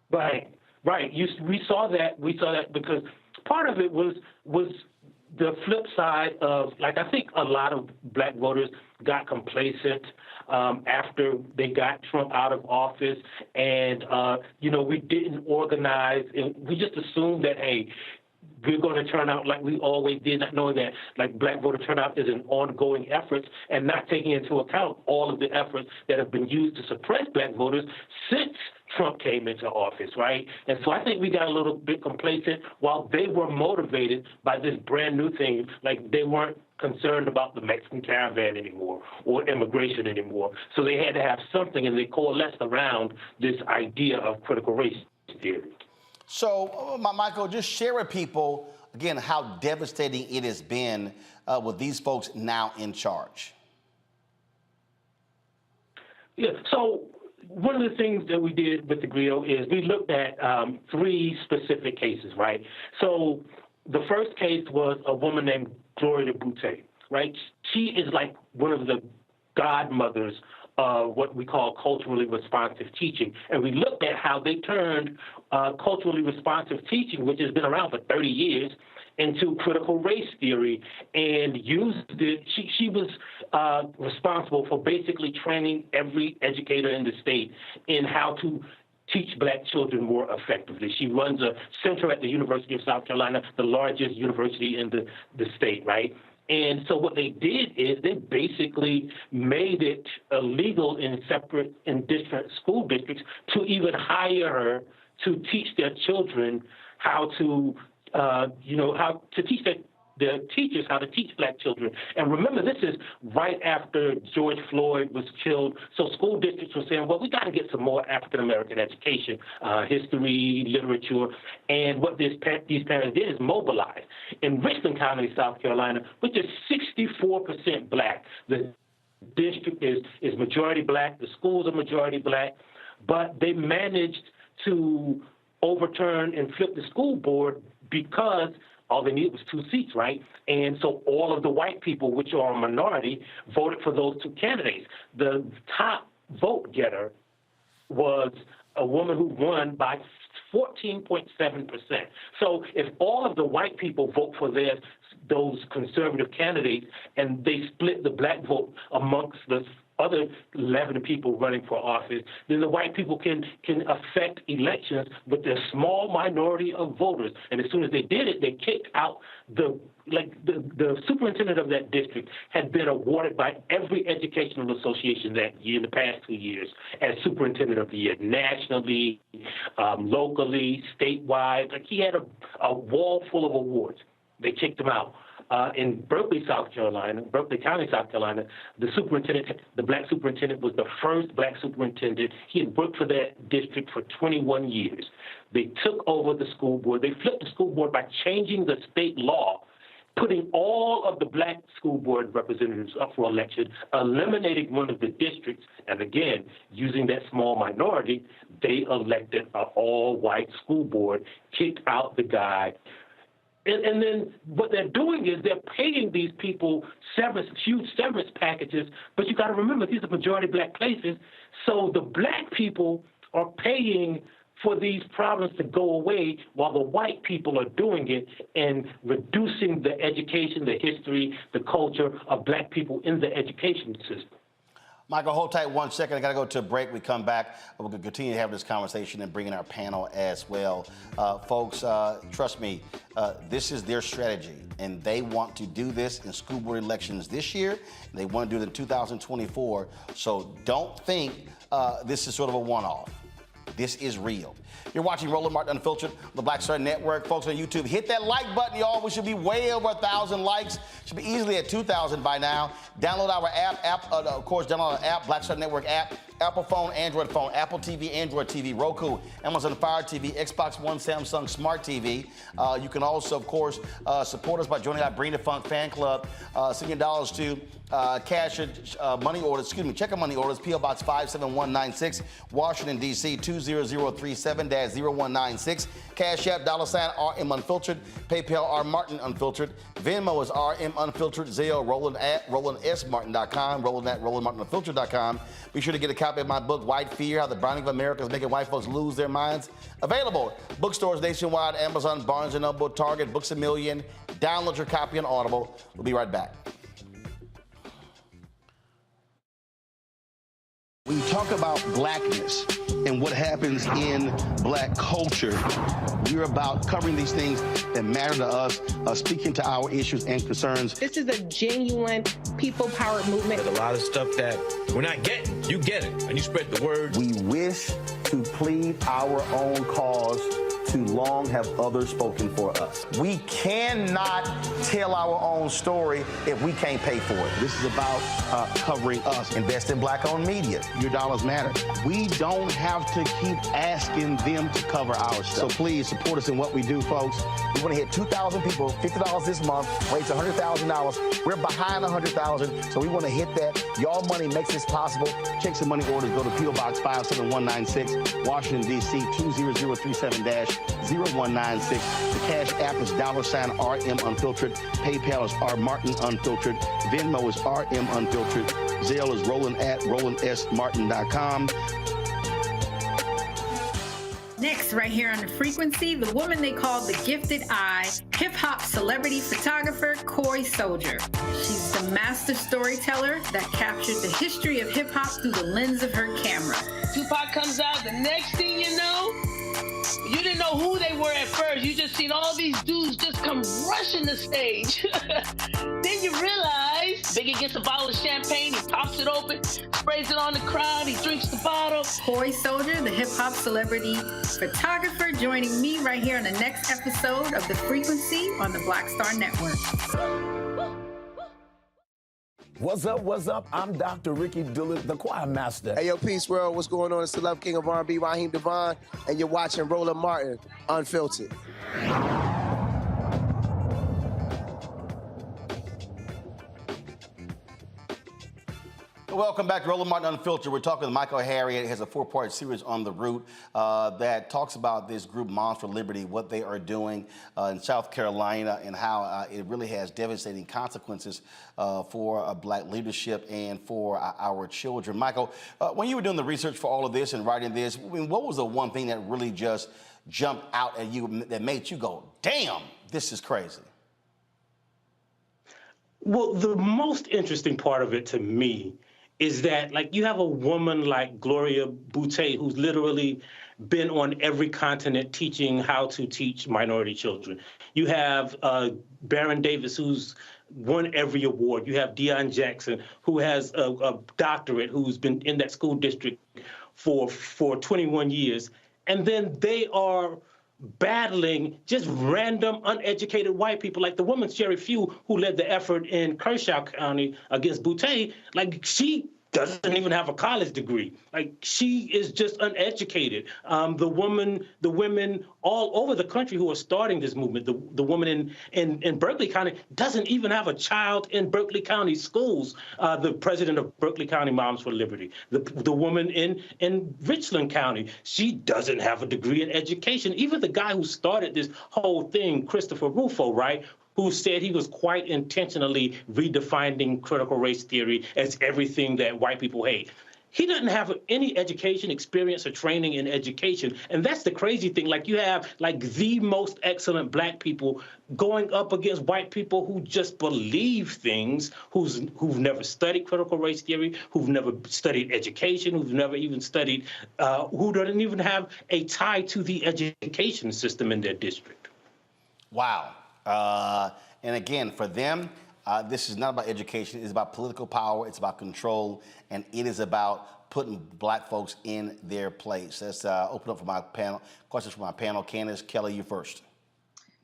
Right. We saw that because part of it was the flip side of, like, I think a lot of black voters got complacent after they got Trump out of office, and we didn't organize, and we just assumed that, hey, we're going to turn out like we always did, not knowing that like black voter turnout is an ongoing effort and not taking into account all of the efforts that have been used to suppress black voters since Trump came into office, right? And so I think we got a little bit complacent while they were motivated by this brand new thing. Like, they weren't concerned about the Mexican caravan anymore or immigration anymore. So they had to have something, and they coalesced around this idea of critical race theory. So, Michael, just share with people, again, how devastating it has been with these folks now in charge. Yeah, so one of the things that we did with the grill is we looked at 3 specific cases, right? So the first case was a woman named Gloria Boutte, right? She is like one of the godmothers of what we call culturally responsive teaching. And we looked at how they turned culturally responsive teaching, which has been around for 30 years, into critical race theory and used it. She was responsible for basically training every educator in the state in how to teach black children more effectively. She runs a center at the University of South Carolina, the largest university in the state, right? And so what they did is they basically made it illegal in different school districts to even hire her to teach their children how to how to teach the teachers how to teach black children. And remember, this is right after George Floyd was killed. So school districts were saying, well, we got to get some more African-American education, history, literature. And what these parents did is mobilize. In Richland County, South Carolina, which is 64% black, the district is majority black, the schools are majority black, but they managed to overturn and flip the school board because all they needed was 2 seats, right? And so all of the white people, which are a minority, voted for those 2 candidates. The top vote getter was a woman who won by 14.7%. So if all of the white people vote for those conservative candidates and they split the black vote amongst the other 11 people running for office, then the white people can affect elections with a small minority of voters. And as soon as they did it, they kicked out the superintendent of that district had been awarded by every educational association that year, in the past 2 years, as superintendent of the year, nationally, locally, statewide. Like, he had a wall full of awards. They kicked him out. In Berkeley, South Carolina, Berkeley County, South Carolina, the black superintendent was the first black superintendent. He had worked for that district for 21 years. They took over the school board. They flipped the school board by changing the state law, putting all of the black school board representatives up for election, eliminating one of the districts, and again, using that small minority, they elected an all-white school board, kicked out the guy. And then what they're doing is they're paying these people huge severance packages, but you got to remember, these are majority black places, so the black people are paying for these problems to go away while the white people are doing it and reducing the education, the history, the culture of black people in the education system. Michael, hold tight 1 second. I got to go to a break. We come back. We're going to continue to have this conversation and bring in our panel as well. Folks, trust me, this is their strategy, and they want to do this in school board elections this year. They want to do it in 2024. So don't think this is sort of a one-off. This is real. You're watching Roland Martin Unfiltered on the Black Star Network. Folks on YouTube, hit that like button, y'all. We should be way over 1,000 likes. Should be easily at 2,000 by now. Download our app, of course, download our app, Black Star Network app. Apple phone, Android phone, Apple TV, Android TV, Roku, Amazon Fire TV, Xbox One, Samsung Smart TV. You can also, of course, support us by joining our Bring the Funk fan club. Send your dollars to cash money orders, check money orders, P.O. Box 57196, Washington, D.C. 20037-0196. Cash App, $RM Unfiltered. PayPal, R Martin Unfiltered. Venmo is RM Unfiltered. Zelle, Roland at RolandSMartin.com. Roland at RolandMartinUnfiltered.com. Be sure to get a copy of my book, White Fear, How the Browning of America is Making White Folks Lose Their Minds. Available bookstores nationwide, Amazon, Barnes & Noble, Target, Books A Million. Download your copy on Audible. We'll be right back. When you talk about blackness and what happens in black culture, we're about covering these things that matter to us, speaking to our issues and concerns. This is a genuine people-powered movement. There's a lot of stuff that we're not getting. You get it, and you spread the word. We wish to plead our own cause. Too long have others spoken for us. We cannot tell our own story if we can't pay for it. This is about covering us. Invest in black-owned media. Your dollars matter. We don't have to keep asking them to cover our stuff. So please support us in what we do, folks. We want to hit 2,000 people, $50 this month, raise $100,000. We're behind 100,000, so we want to hit that. Y'all money makes this possible. Check some money orders. Go to P.O. Box 57196, Washington, D.C. 20037-0196. The Cash App is $RM Unfiltered. PayPal is R Martin Unfiltered. Venmo is RM Unfiltered. Zelle is Roland at RolandSMartin.com. Next, right here on The Frequency, the woman they call the Gifted Eye, hip-hop celebrity photographer Cory Soldier. She's the master storyteller that captured the history of hip-hop through the lens of her camera. Tupac comes out, the next thing you know, you didn't know who they were at first. You just seen all these dudes just come rushing the stage. Then you realize Biggie gets a bottle of champagne, he pops it open, sprays it on the crowd, he drinks the bottle. Coy Soldier, the hip-hop celebrity photographer, joining me right here on the next episode of The Frequency on the Black Star Network. What's up, what's up? I'm Dr. Ricky Dillard, the choir master. Hey, yo, Peace World, what's going on? It's the Love King of R&B, Raheem Devon, and you're watching Roland Martin, Unfiltered. Welcome back to Roland Martin Unfiltered. We're talking with Michael Harriot. He has a 4-part series on the route that talks about this group, Moms for Liberty, what they are doing in South Carolina, and how it really has devastating consequences for Black leadership and for our children. Michael, when you were doing the research for all of this and writing this, I mean, what was the one thing that really just jumped out at you that made you go, damn, this is crazy? Well, the most interesting part of it to me is that, like, you have a woman like Gloria Boutte, who's literally been on every continent teaching how to teach minority children. You have Baron Davis, who's won every award. You have Deion Jackson, who has a doctorate, who's been in that school district for 21 years. And then they are battling just random, uneducated white people, like the woman, Sherry Few, who led the effort in Kershaw County against Boutte. Like, she doesn't even have a college degree. Like, she is just uneducated. The women all over the country who are starting this movement, the woman in Berkeley County doesn't even have a child in Berkeley County schools. The president of Berkeley County Moms for Liberty, the woman in Richland County, she doesn't have a degree in education. Even the guy who started this whole thing, Christopher Rufo, right, who said he was quite intentionally redefining critical race theory as everything that white people hate. He doesn't have any education, experience, or training in education. And that's the crazy thing. Like, you have, like, the most excellent Black people going up against white people who just believe things, who've never studied critical race theory, who've never studied education, who've never even studied, who don't even have a tie to the education system in their district. Wow. And again, for them, this is not about education. It's about political power. It's about control. And it is about putting Black folks in their place. Let's open up for my panel. Questions for my panel. Candace, Kelly, you first.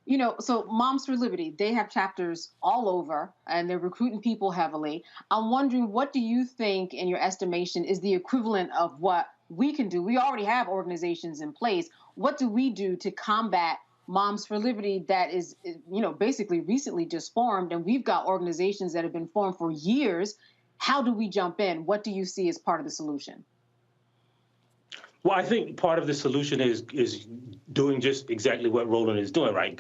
You know, so Moms for Liberty, they have chapters all over, and they're recruiting people heavily. I'm wondering, what do you think, in your estimation, is the equivalent of what we can do? We already have organizations in place. What do we do to combat Moms for Liberty that is, you know, basically recently just formed, and we've got organizations that have been formed for years? How do we jump in? What do you see as part of the solution? Well, I think part of the solution is doing just exactly what Roland is doing, right?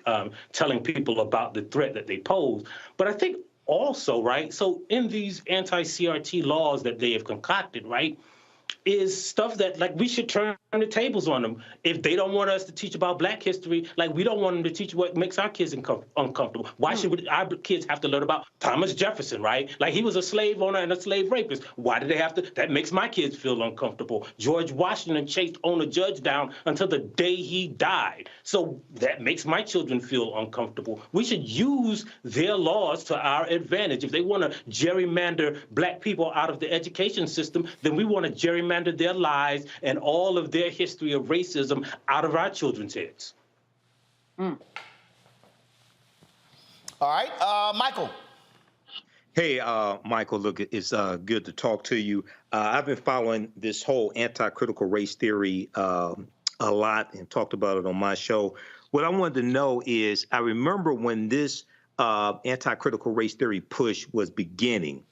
Telling people about the threat that they pose. But I think also, right, so in these anti-CRT laws that they have concocted, right, is stuff that, like, we should turn the tables on them. If they don't want us to teach about Black history, like, we don't want them to teach what makes our kids uncomfortable. Why should our kids have to learn about Thomas Jefferson, right? Like, he was a slave owner and a slave rapist. Why do they have to? That makes my kids feel uncomfortable. George Washington chased owner Judge down until the day he died. So that makes my children feel uncomfortable. We should use their laws to our advantage. If they want to gerrymander Black people out of the education system, then we want to gerrymander their lives and all of their history of racism out of our children's heads. All right, Michael. Hey, Michael, look, it's good to talk to you. I've been following this whole anti-critical race theory a lot and talked about it on my show. What I wanted to know is, I remember when this anti-critical race theory push was beginning,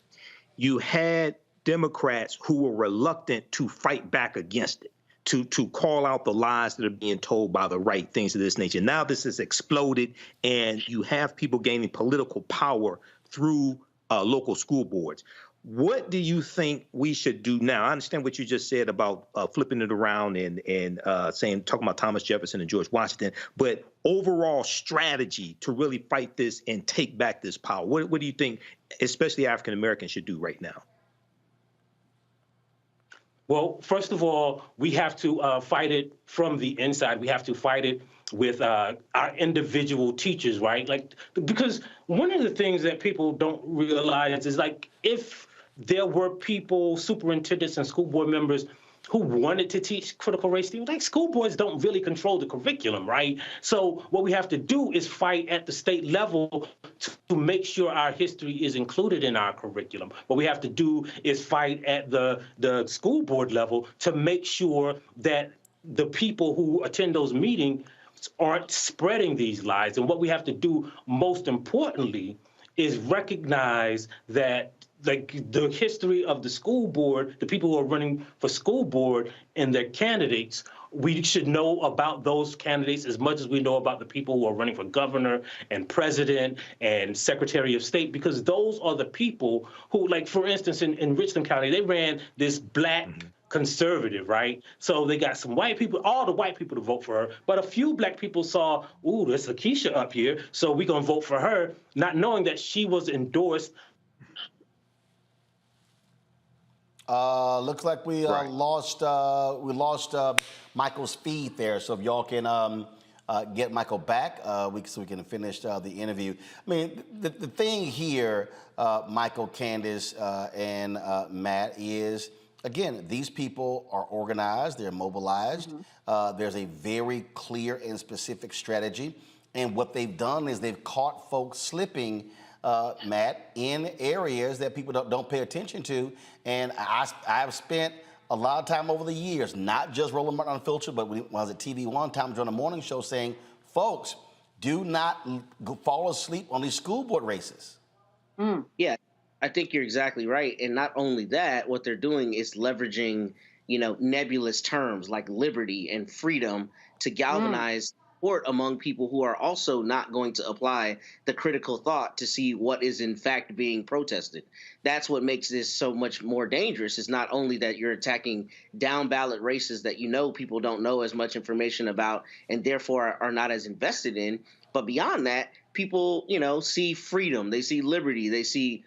you had Democrats who were reluctant to fight back against it, to call out the lies that are being told by the right, things of this nature. Now this has exploded, and you have people gaining political power through local school boards. What do you think we should do now? I understand what you just said about flipping it around and talking about Thomas Jefferson and George Washington, but overall strategy to really fight this and take back this power. What do you think, especially African Americans, should do right now? Well, first of all, we have to fight it from the inside. We have to fight it our individual teachers, right? Like, because one of the things that people don't realize is, like, if there were people, superintendents and school board members who wanted to teach critical race theory, like, school boards don't really control the curriculum, right? So what we have to do is fight at the state level to make sure our history is included in our curriculum. What we have to do is fight at the school board level to make sure that the people who attend those meetings aren't spreading these lies. And what we have to do, most importantly, is recognize that, like, the history of the school board, the people who are running for school board and their candidates, we should know about those candidates as much as we know about the people who are running for governor and president and secretary of state, because those are the people who, like, for instance, in Richland County, they ran this black conservative, right? So they got some white people, all the white people to vote for her, but a few black people saw, ooh, there's Lakeisha up here, so we're gonna vote for her, not knowing that she was endorsed. Looks like we lost Michael's feed there. So if y'all can get Michael back, so we can finish the interview. I mean, the thing here, Michael, Candace, and Matt, is, again, these people are organized, they're mobilized. There's a very clear and specific strategy. And what they've done is they've caught folks slipping, Matt, in areas that people don't pay attention to. And I've spent a lot of time over the years, not just Roland Martin Unfiltered, but when I was at TV one time during the morning show, saying, folks, do not fall asleep on these school board races. Yeah, I think you're exactly right. And not only that, what they're doing is leveraging, nebulous terms like liberty and freedom to galvanize support among people who are also not going to apply the critical thought to see what is in fact being protested. That's what makes this so much more dangerous, is not only that you're attacking down ballot races that people don't know as much information about and therefore are not as invested in, but beyond that, people, see freedom, they see liberty, they see,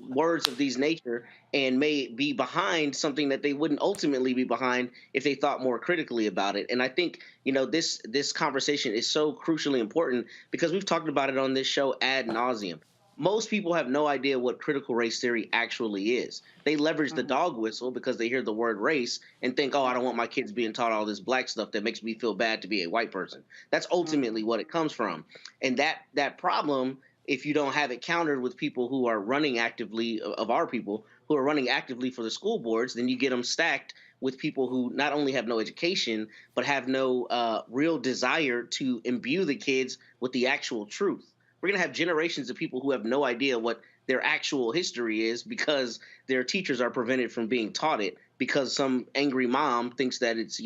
words of these nature, and may be behind something that they wouldn't ultimately be behind if they thought more critically about it. And I think, this conversation is so crucially important because we've talked about it on this show ad nauseum. Most people have no idea what critical race theory actually is. They leverage the dog whistle because they hear the word race and think, oh, I don't want my kids being taught all this black stuff that makes me feel bad to be a white person. That's ultimately what it comes from. And that problem, if you don't have it countered with people who are running actively, of our people, who are running actively for the school boards, then you get them stacked with people who not only have no education, but have no real desire to imbue the kids with the actual truth. We're going to have generations of people who have no idea what their actual history is because their teachers are prevented from being taught it because some angry mom thinks that it's,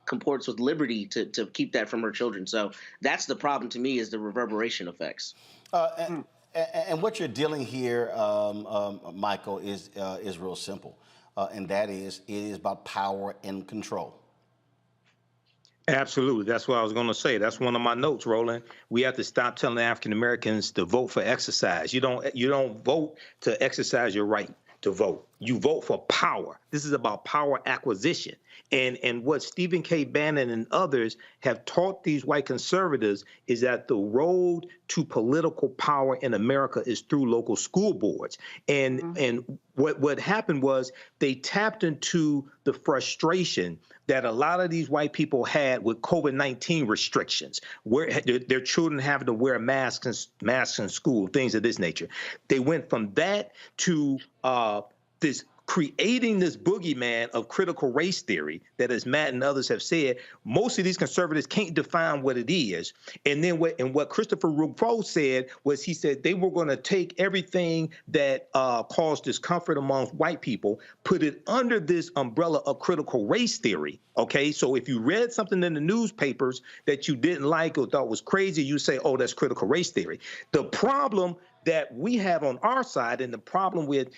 comports with liberty to keep that from her children. So that's the problem to me, is the reverberation effects. And what you're dealing here, Michael, is real simple. And that is, it is about power and control. Absolutely. That's what I was going to say. That's one of my notes, Roland. We have to stop telling African Americans to vote for exercise. You don't vote to exercise your right to vote. You vote for power. This is about power acquisition. And what Stephen K. Bannon and others have taught these white conservatives is that the road to political power in America is through local school boards. And what happened was they tapped into the frustration that a lot of these white people had with COVID-19 restrictions, where their children having to wear masks in school, things of this nature. They went from that to this creating this boogeyman of critical race theory that, as Matt and others have said, most of these conservatives can't define what it is. And then what Christopher Rufo said was, he said they were going to take everything that caused discomfort among white people, put it under this umbrella of critical race theory. Okay, so if you read something in the newspapers that you didn't like or thought was crazy, you say, oh, that's critical race theory. The problem that we have on our side, and the problem with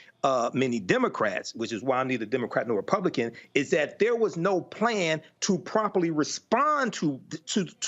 many Democrats, which is why I'm neither Democrat nor Republican, is that there was no plan to properly respond to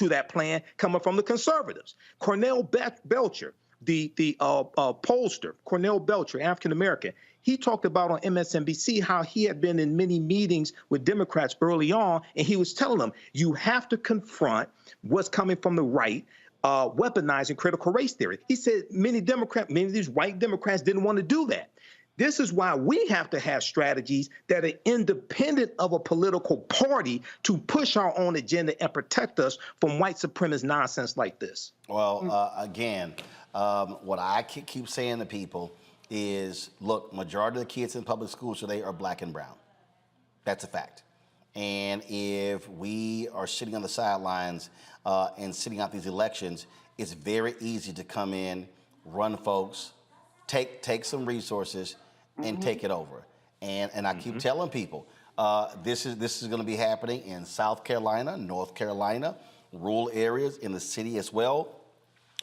that plan coming from the conservatives. Cornell Belcher, the pollster, Cornell Belcher, African-American, he talked about on MSNBC how he had been in many meetings with Democrats early on, and he was telling them, you have to confront what's coming from the right, weaponizing critical race theory. He said many of these white Democrats didn't want to do that. This is why we have to have strategies that are independent of a political party to push our own agenda and protect us from white supremacist nonsense like this. Well, again, what I keep saying to people is, look, majority of the kids in public schools today are black and brown. That's a fact. And if we are sitting on the sidelines and sitting out these elections, it's very easy to come in, run folks, take some resources, and take it over. And I keep telling people, this is going to be happening in South Carolina, North Carolina, rural areas, in the city as well.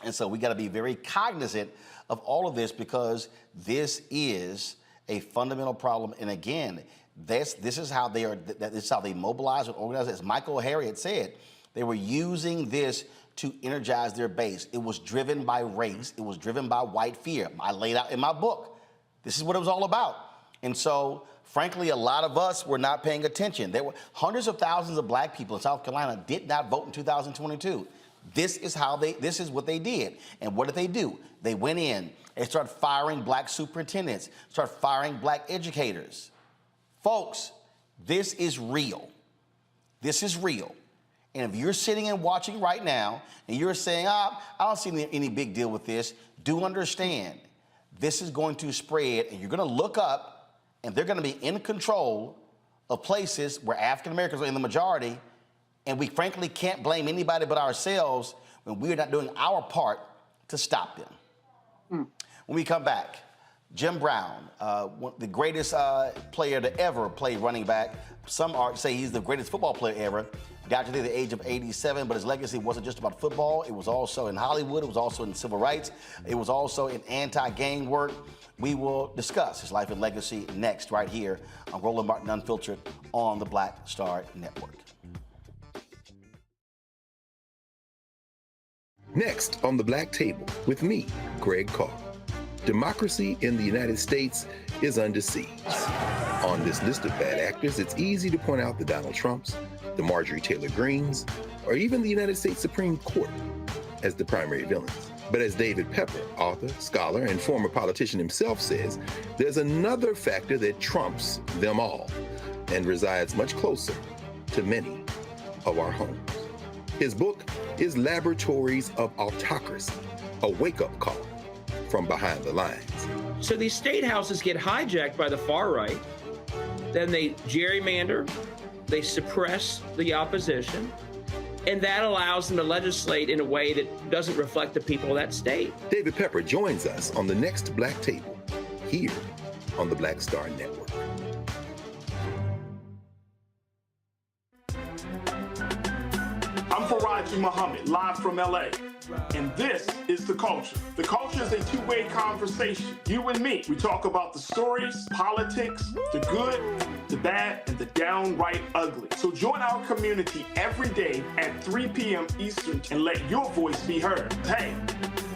And so we got to be very cognizant of all of this, because this is a fundamental problem. And again, this is how they mobilize and organize. As Michael Harriot said, they were using this to energize their base. It was driven by race. It was driven by white fear. I laid out in my book, this is what it was all about. And so, frankly, a lot of us were not paying attention. There were hundreds of thousands of black people in South Carolina did not vote in 2022. This is what they did. And what did they do? They went in and started firing black superintendents, started firing black educators. Folks, this is real. This is real. And if you're sitting and watching right now and you're saying, I don't see any big deal with this, do understand this is going to spread, and you're going to look up, and they're going to be in control of places where African Americans are in the majority, and we frankly can't blame anybody but ourselves when we're not doing our part to stop them. When we come back, Jim Brown, the greatest player to ever play running back. Some say he's the greatest football player ever. Got to the age of 87, but his legacy wasn't just about football. It was also in Hollywood. It was also in civil rights. It was also in anti-gang work. We will discuss his life and legacy next, right here on Roland Martin Unfiltered on the Black Star Network. Next on the Black Table with me, Greg Carr. Democracy in the United States is under siege. On this list of bad actors, it's easy to point out the Donald Trumps, the Marjorie Taylor Greens, or even the United States Supreme Court as the primary villains. But as David Pepper, author, scholar, and former politician himself says, there's another factor that trumps them all and resides much closer to many of our homes. His book is Laboratories of Autocracy, a wake-up call from behind the lines. So these state houses get hijacked by the far right, then they gerrymander, they suppress the opposition, and that allows them to legislate in a way that doesn't reflect the people of that state. David Pepper joins us on the next Black Table, here on the Black Star Network. I'm Faraji Muhammad, live from LA. And this is The Culture. The Culture is a two-way conversation. You and me. We talk about the stories, politics, the good, the bad, and the downright ugly. So join our community every day at 3 p.m. Eastern and let your voice be heard. Hey,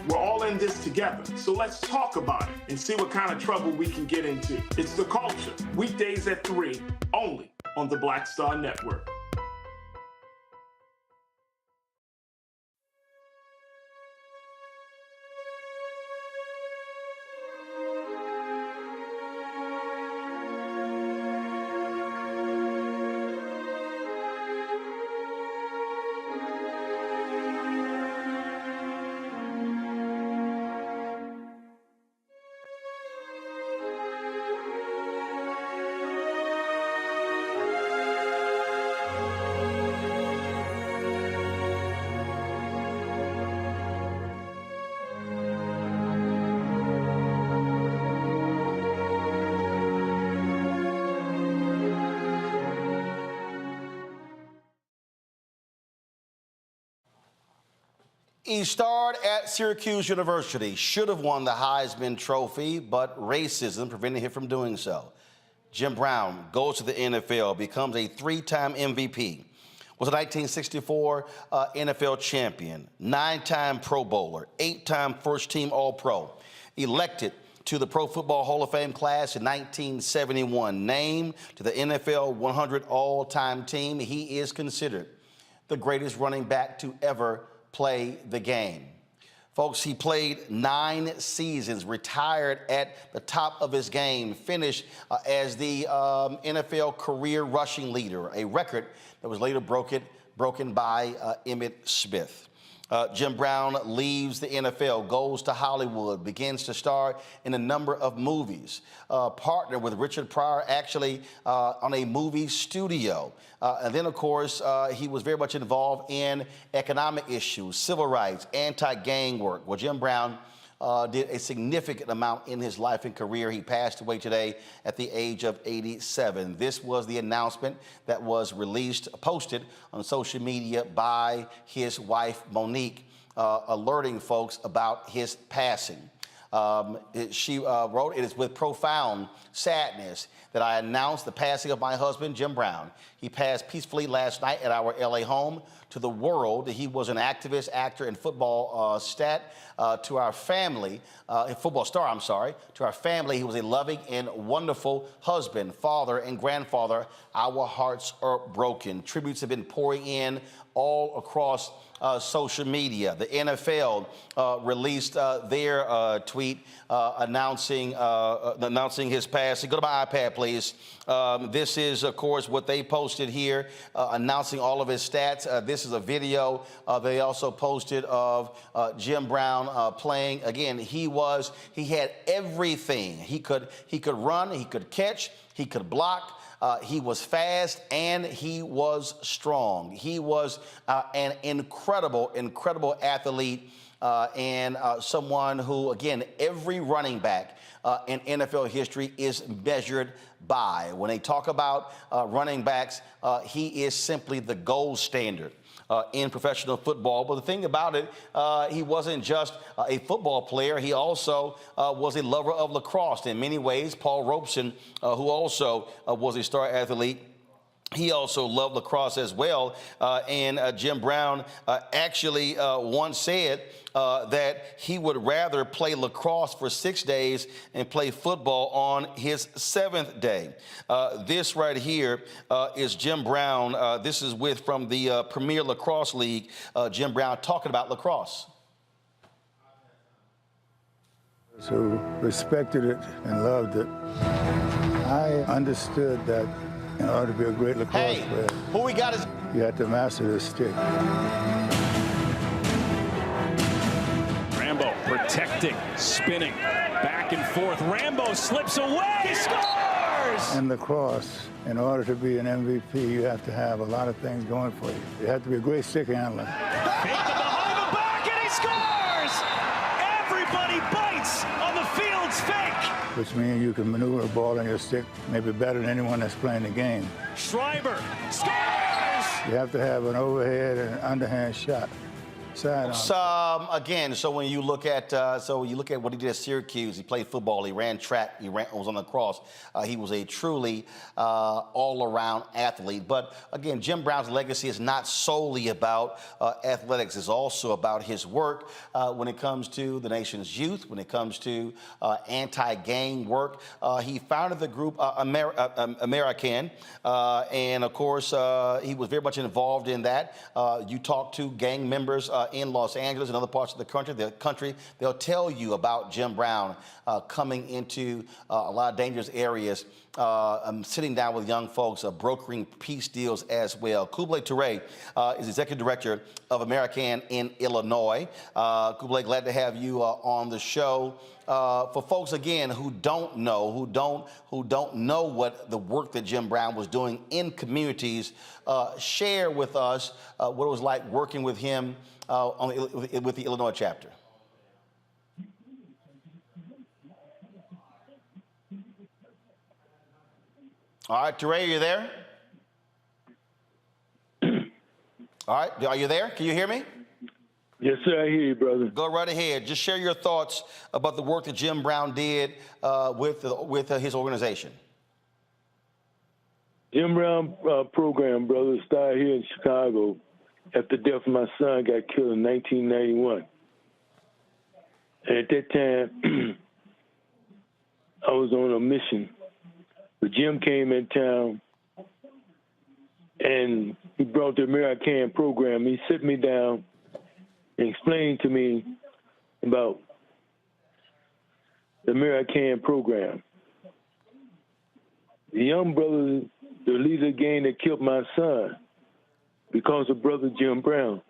we're all in this together. So let's talk about it and see what kind of trouble we can get into. It's The Culture, weekdays at 3, only on the Black Star Network. He starred at Syracuse University, should have won the Heisman Trophy, but racism prevented him from doing so. Jim Brown goes to the NFL, becomes a 3-time MVP. was a 1964 NFL champion, 9-time Pro Bowler, 8-time first-team All-Pro, elected to the Pro Football Hall of Fame class in 1971, named to the NFL 100 all-time team. He is considered the greatest running back to ever play the game. Folks, he played 9 seasons, retired at the top of his game, finished as the NFL career rushing leader, a record that was later broken by Emmitt Smith. Jim Brown leaves the NFL, goes to Hollywood, begins to star in a number of movies, partnered with Richard Pryor actually on a movie studio. And then, of course, he was very much involved in economic issues, civil rights, anti-gang work. Well, Jim Brown did a significant amount in his life and career. He passed away today at the age of 87. This was the announcement that was posted on social media by his wife, Monique, alerting folks about his passing. She wrote, "It is with profound sadness that I announce the passing of my husband, Jim Brown. He passed peacefully last night at our LA home. To the world, he was an activist, actor, and football to our family, football star, I'm sorry. To our family, he was a loving and wonderful husband, father, and grandfather. Our hearts are broken." Tributes have been pouring in all across social media. The NFL released their tweet announcing his passing. Go to my iPad, please. This is, of course, what they posted here, announcing all of his stats. This is a video they also posted of Jim Brown playing. Again, he had everything. He could run, he could catch, he could block. He was fast and he was strong. He was an incredible athlete and someone who, again, every running back in NFL history is measured by. When they talk about running backs, he is simply the gold standard in professional football. But the thing about it, he wasn't just a football player. He also was a lover of lacrosse in many ways. Paul Robeson, who also was a star athlete, he also loved lacrosse as well. And Jim Brown actually once said that he would rather play lacrosse for 6 days and play football on his 7th day. This right here is Jim Brown. This is from the Premier Lacrosse League, Jim Brown talking about lacrosse. Who respected it and loved it. I understood that in order to be a great lacrosse player, who we got is you have to master the stick. Rambo protecting, spinning, back and forth. Rambo slips away, scores! In lacrosse, in order to be an MVP, you have to have a lot of things going for you. You have to be a great stick handler. Fake the behind the back, and he scores! Everybody bites on the field's fake. Which means you can maneuver a ball on your stick maybe better than anyone that's playing the game. Schreiber scores! You have to have an overhead and an underhand shot. Again, so when you look at what he did at Syracuse, he played football, he ran track, was on the cross. He was a truly all-around athlete. But again, Jim Brown's legacy is not solely about athletics. It's also about his work when it comes to the nation's youth, when it comes to anti-gang work. He founded the group American, and of course, he was very much involved in that. You talk to gang members in Los Angeles and other parts of the country, they'll tell you about Jim Brown coming into a lot of dangerous areas, sitting down with young folks, brokering peace deals as well. Kublai Toure is executive director of American in Illinois. Kublai, glad to have you on the show. For folks again who don't know what the work that Jim Brown was doing in communities, share with us what it was like working with him with the Illinois chapter. All right, Toure, are you there? All right, are you there? Can you hear me? Yes, sir, I hear you, brother. Go right ahead. Just share your thoughts about the work that Jim Brown did with his organization. Jim Brown program, brother, started here in Chicago after the death of my son got killed in 1991. And at that time, I was on a mission. But Jim came in town, and he brought the American program. He sit me down and explained to me about the American program. The young brother, the leader of the gang that killed my son because of brother Jim Brown.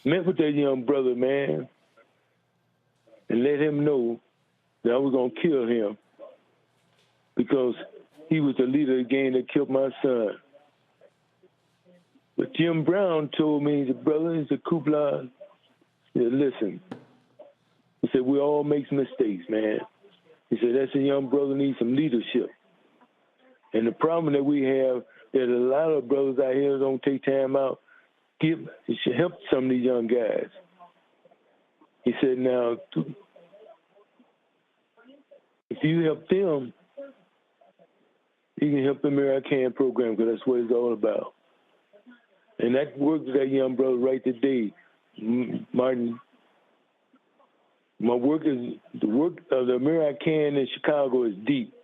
Met with that young brother, man, and let him know that I was going to kill him because he was the leader of the gang that killed my son. But Jim Brown told me, he said, brother, he said, Kubla, he said, listen. He said, we all make mistakes, man. He said, that's a young brother needs some leadership. And the problem that we have, that a lot of brothers out here don't take time out, it should help some of these young guys. He said, now, if you help them, you can help the American program, because that's what it's all about. And that worked with that young brother right today, Martin. The work of the American in Chicago is deep,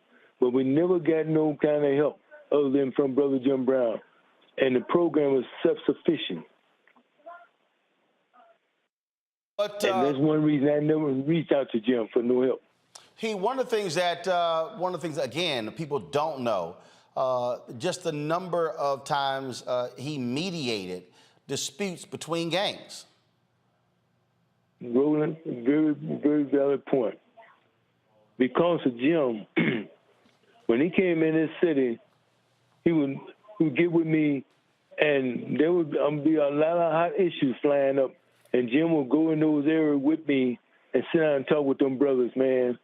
but we never got no kind of help other than from Brother Jim Brown. And the program was self-sufficient. But, and that's one reason I never reached out to Jim for no help. One of the things that, again, people don't know, just the number of times he mediated disputes between gangs. Roland, very, very valid point. Because of Jim, when he came in this city, he would get with me, and there would be a lot of hot issues flying up, and Jim would go in those areas with me and sit down and talk with them brothers, man.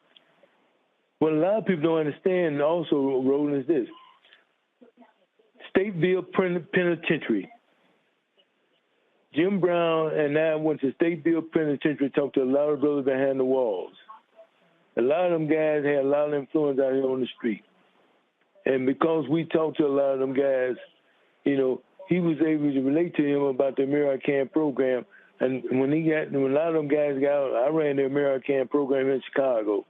What a lot of people don't understand also, Roland, is this. Stateville Penitentiary. Jim Brown and I went to Stateville Penitentiary, talked to a lot of brothers behind the walls. A lot of them guys had a lot of influence out here on the street. And because we talked to a lot of them guys, you know, he was able to relate to him about the American program. And when a lot of them guys got out, I ran the American program in Chicago.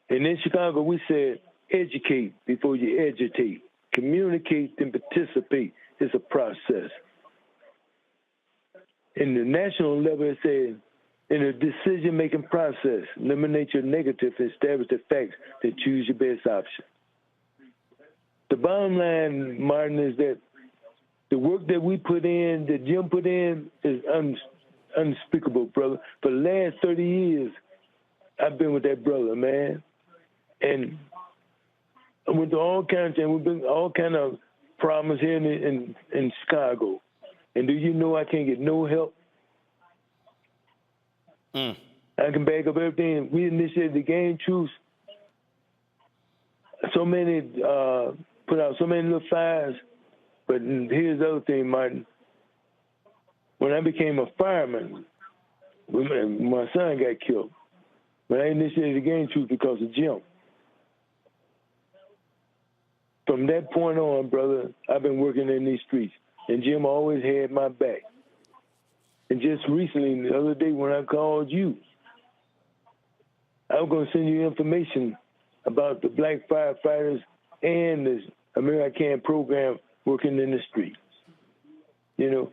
And in Chicago, we said, educate before you agitate. Communicate and participate. It's a process. In the national level, it says, in a decision-making process, eliminate your negative and establish the facts, then choose your best option. The bottom line, Martin, is that the work that we put in, that Jim put in, is unspeakable, brother. For the last 30 years, I've been with that brother, man. And I went through all kinds of things. We've been all kind of problems here in Chicago. And do you know I can't get no help? I can back up everything. We initiated the Game Truth. So many, put out so many little fires. But here's the other thing, Martin. When I became a fireman, when my son got killed, but I initiated the Game Truth because of Jim. From that point on, brother, I've been working in these streets. And Jim always had my back. And just recently, the other day when I called you, I was going to send you information about the black firefighters and this American program working in the streets. You know,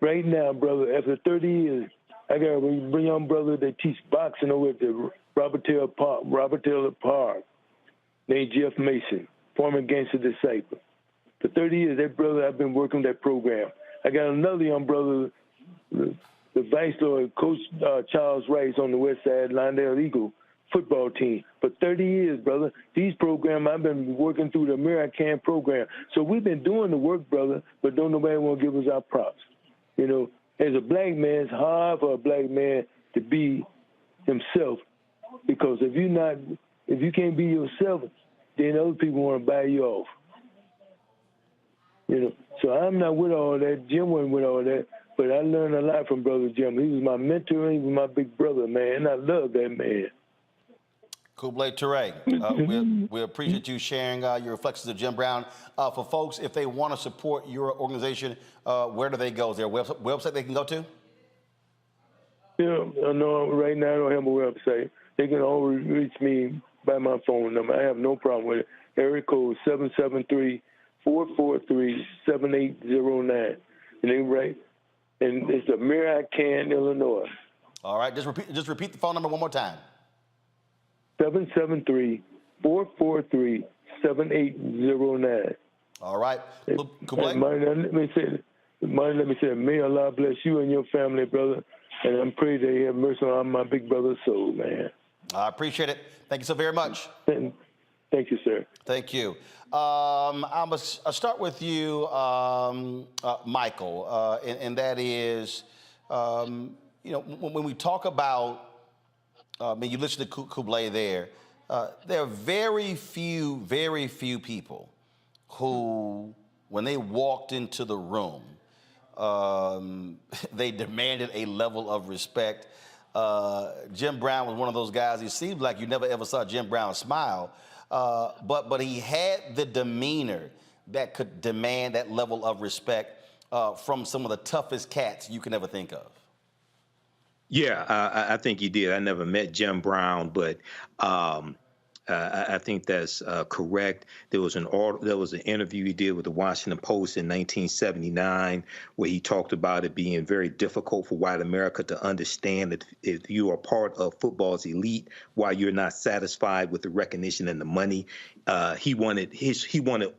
right now, brother, after 30 years, I got a young brother that teaches boxing over at the Robert Taylor Park named Jeff Mason, former gangster disciple. For 30 years, that brother, I've been working that program. I got another young brother, the Vice Lord, Coach Charles Rice on the West Side, Lindale Eagle football team. For 30 years, brother, these programs, I've been working through the American program. So we've been doing the work, brother, but don't nobody want to give us our props. You know, as a black man, it's hard for a black man to be himself, because if you can't be yourself, then other people want to buy you off. You know, so I'm not with all that. Jim wasn't with all that, but I learned a lot from Brother Jim. He was my mentor, and he was my big brother, man, and I love that man. Kublai Ture, we appreciate you sharing your reflections of Jim Brown. For folks, if they want to support your organization, where do they go? Is there a website they can go to? Yeah, no, right now I don't have a website. They can always reach me by my phone number. I have no problem with it. Area code 773-443-7809. And they right, and it's American, Illinois. All right, just repeat the phone number one more time. 773-443-7809. All right. Martin, let me say, may Allah bless you and your family, brother. And I'm praying that He have mercy on my big brother's soul, man. I appreciate it. Thank you so very much. Thank you, sir. Thank you. I'll start with you, Michael, and that is, when we talk about, you listen to Kublai there are very few people who, when they walked into the room, they demanded a level of respect. Jim Brown was one of those guys. It seemed like you never ever saw Jim Brown smile, but he had the demeanor that could demand that level of respect from some of the toughest cats you can ever think of. Yeah, I think he did. I never met Jim Brown, but I think that's correct. There was an interview he did with the Washington Post in 1979 where he talked about it being very difficult for white America to understand that if you are part of football's elite, why you're not satisfied with the recognition and the money. He wanted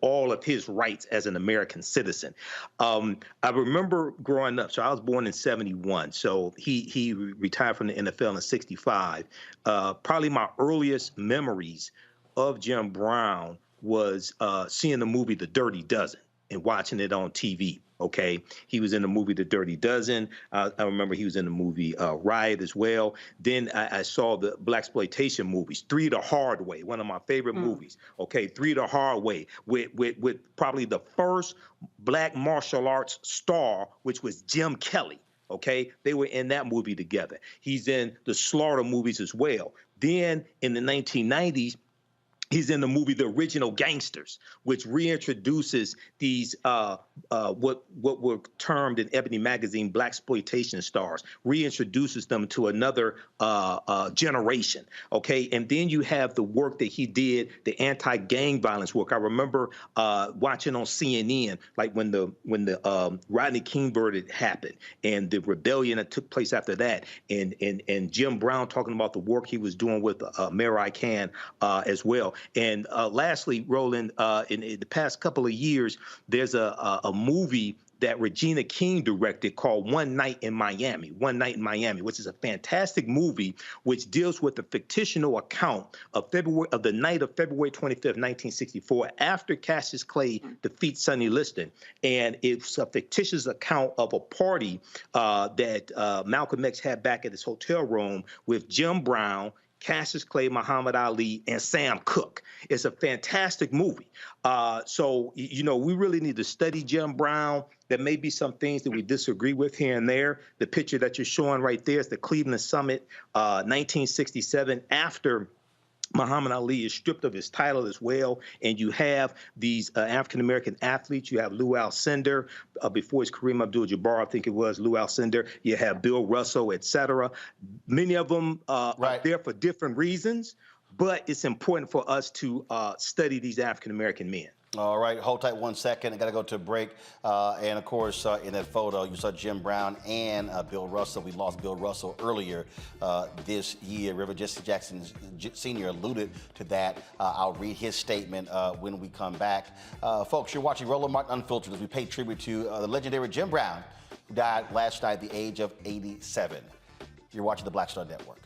all of his rights as an American citizen. I remember growing up. So I was born in '71. So he retired from the NFL in '65. Probably my earliest memories of Jim Brown was seeing the movie The Dirty Dozen and watching it on TV. Okay, he was in the movie The Dirty Dozen. I remember he was in the movie Riot as well. Then I saw the blaxploitation movies, Three the Hard Way, one of my favorite movies. Okay, Three the Hard Way with probably the first black martial arts star, which was Jim Kelly. Okay, they were in that movie together. He's in the Slaughter movies as well. Then in the 1990s, he's in the movie The Original Gangsters, which reintroduces these what were termed in Ebony magazine blaxploitation stars, reintroduces them to another generation. Okay, and then you have the work that he did, the anti-gang violence work. I remember watching on CNN, like when the Rodney King verdict happened and the rebellion that took place after that, and Jim Brown talking about the work he was doing with Mayor Khan as well. And lastly, Roland, in the past couple of years, there's a movie that Regina King directed called One Night in Miami, which is a fantastic movie which deals with the fictional account of the night of February 25th, 1964, after Cassius Clay defeats Sonny Liston. And it's a fictitious account of a party that Malcolm X had back at his hotel room with Jim Brown, Cassius Clay, Muhammad Ali, and Sam Cooke. It's a fantastic movie. So, we really need to study Jim Brown. There may be some things that we disagree with here and there. The picture that you're showing right there is the Cleveland Summit, 1967, after Muhammad Ali is stripped of his title as well, and you have these African-American athletes. You have Lou Alcindor, before his Kareem Abdul-Jabbar, I think it was Lou Alcindor. You have Bill Russell, et cetera. Many of them are there for different reasons, but it's important for us to study these African-American men. All right, hold tight 1 second. I got to go to a break. And of course, in that photo, you saw Jim Brown and Bill Russell. We lost Bill Russell earlier this year. Reverend Jesse Jackson Sr. alluded to that. I'll read his statement when we come back. Folks, you're watching Roland Martin Unfiltered as we pay tribute to the legendary Jim Brown, who died last night at the age of 87. You're watching the Black Star Network.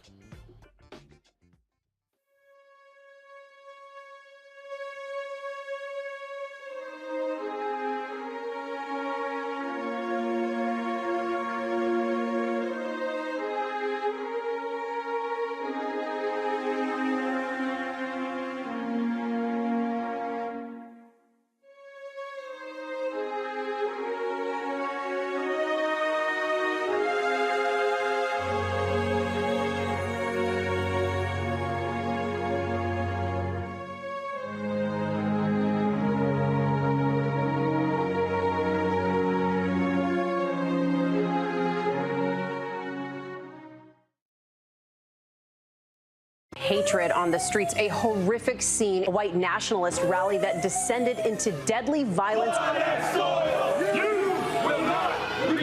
hatred on the streets, a horrific scene, a white nationalist rally that descended into deadly violence.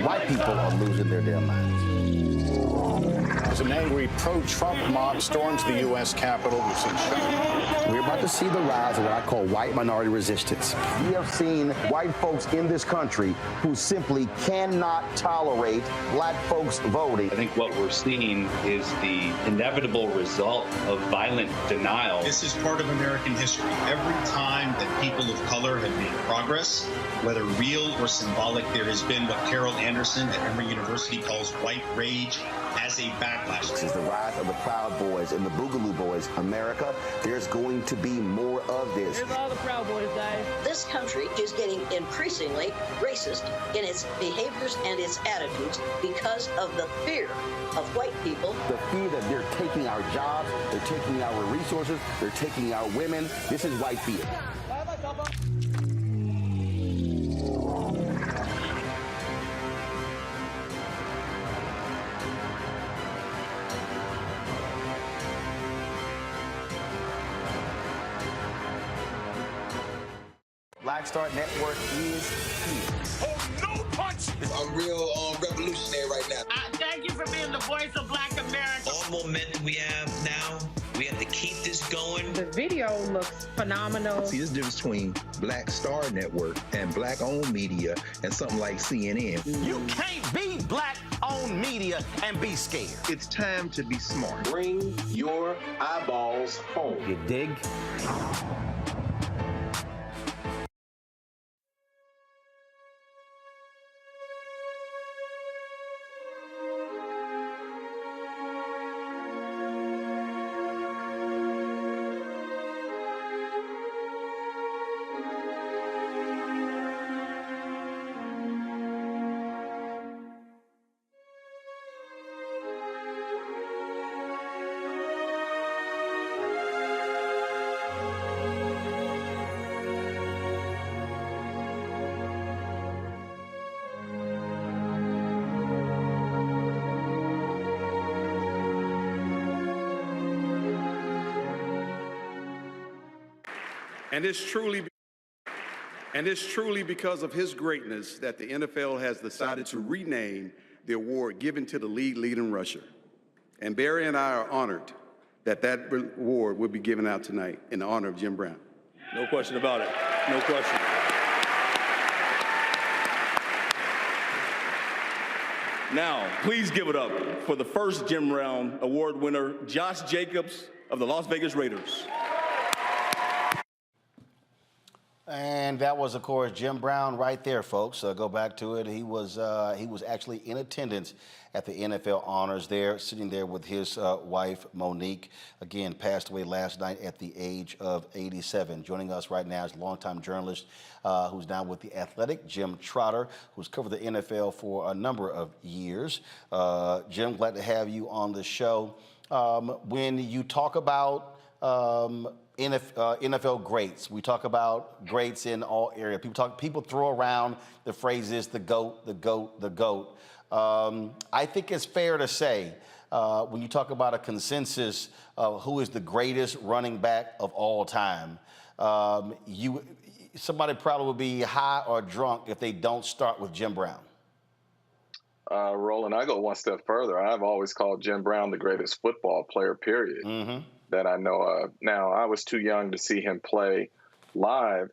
White people are losing their damn minds. As an angry pro-Trump mob storms the U.S. Capitol, we've seen We're about to see the rise of what I call white minority resistance. We have seen white folks in this country who simply cannot tolerate black folks voting. I think what we're seeing is the inevitable result of violent denial. This is part of American history. Every time that people of color have made progress, whether real or symbolic, there has been what Carol Anderson at Emory University calls white rage as a backlash. This is the rise of the Proud Boys and the Boogaloo Boys. America, there's going to be more of this. Here's all the Proud Boys, guys. This country is getting increasingly racist in its behaviors and its attitudes because of the fear of white people. The fear that they're taking our jobs, they're taking our resources, they're taking our women. This is white fear. Black Star Network is here. Oh, no punch! I'm real revolutionary right now. Thank you for being the voice of Black America. All momentum we have now, we have to keep this going. The video looks phenomenal. See, there's a difference between Black Star Network and black-owned media and something like CNN. You can't be black-owned media and be scared. It's time to be smart. Bring your eyeballs home. You dig? And it's truly because of his greatness that the NFL has decided to rename the award given to the league leading rusher. And Barry and I are honored that that award will be given out tonight in honor of Jim Brown. No question about it. No question. Now, please give it up for the first Jim Brown Award winner, Josh Jacobs of the Las Vegas Raiders. And that was, of course, Jim Brown right there, folks. Go back to it. He was actually in attendance at the NFL honors there, sitting there with his wife, Monique. Again, passed away last night at the age of 87. Joining us right now is longtime journalist who's now with The Athletic, Jim Trotter, who's covered the NFL for a number of years. Jim, glad to have you on the show. When you talk about NFL greats, we talk about greats in all areas. People throw around the phrases the GOAT, the GOAT, the GOAT. I think it's fair to say when you talk about a consensus of who is the greatest running back of all time, somebody probably would be high or drunk if they don't start with Jim Brown. Roland, I go one step further. I've always called Jim Brown the greatest football player, period, that I know of. Now, I was too young to see him play live,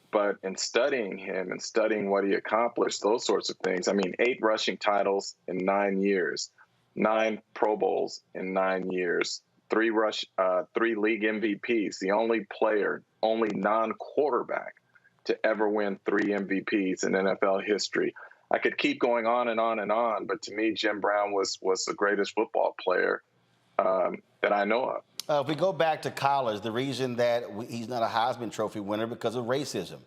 but in studying him and studying what he accomplished, those sorts of things, I mean, 8 rushing titles in 9 years, 9 Pro Bowls in 9 years, 3 league MVPs, the only player, only non-quarterback to ever win 3 MVPs in NFL history. I could keep going on and on and on, but to me, Jim Brown was the greatest football player that I know of. If we go back to college, the reason that he's not a Heisman Trophy winner because of racism.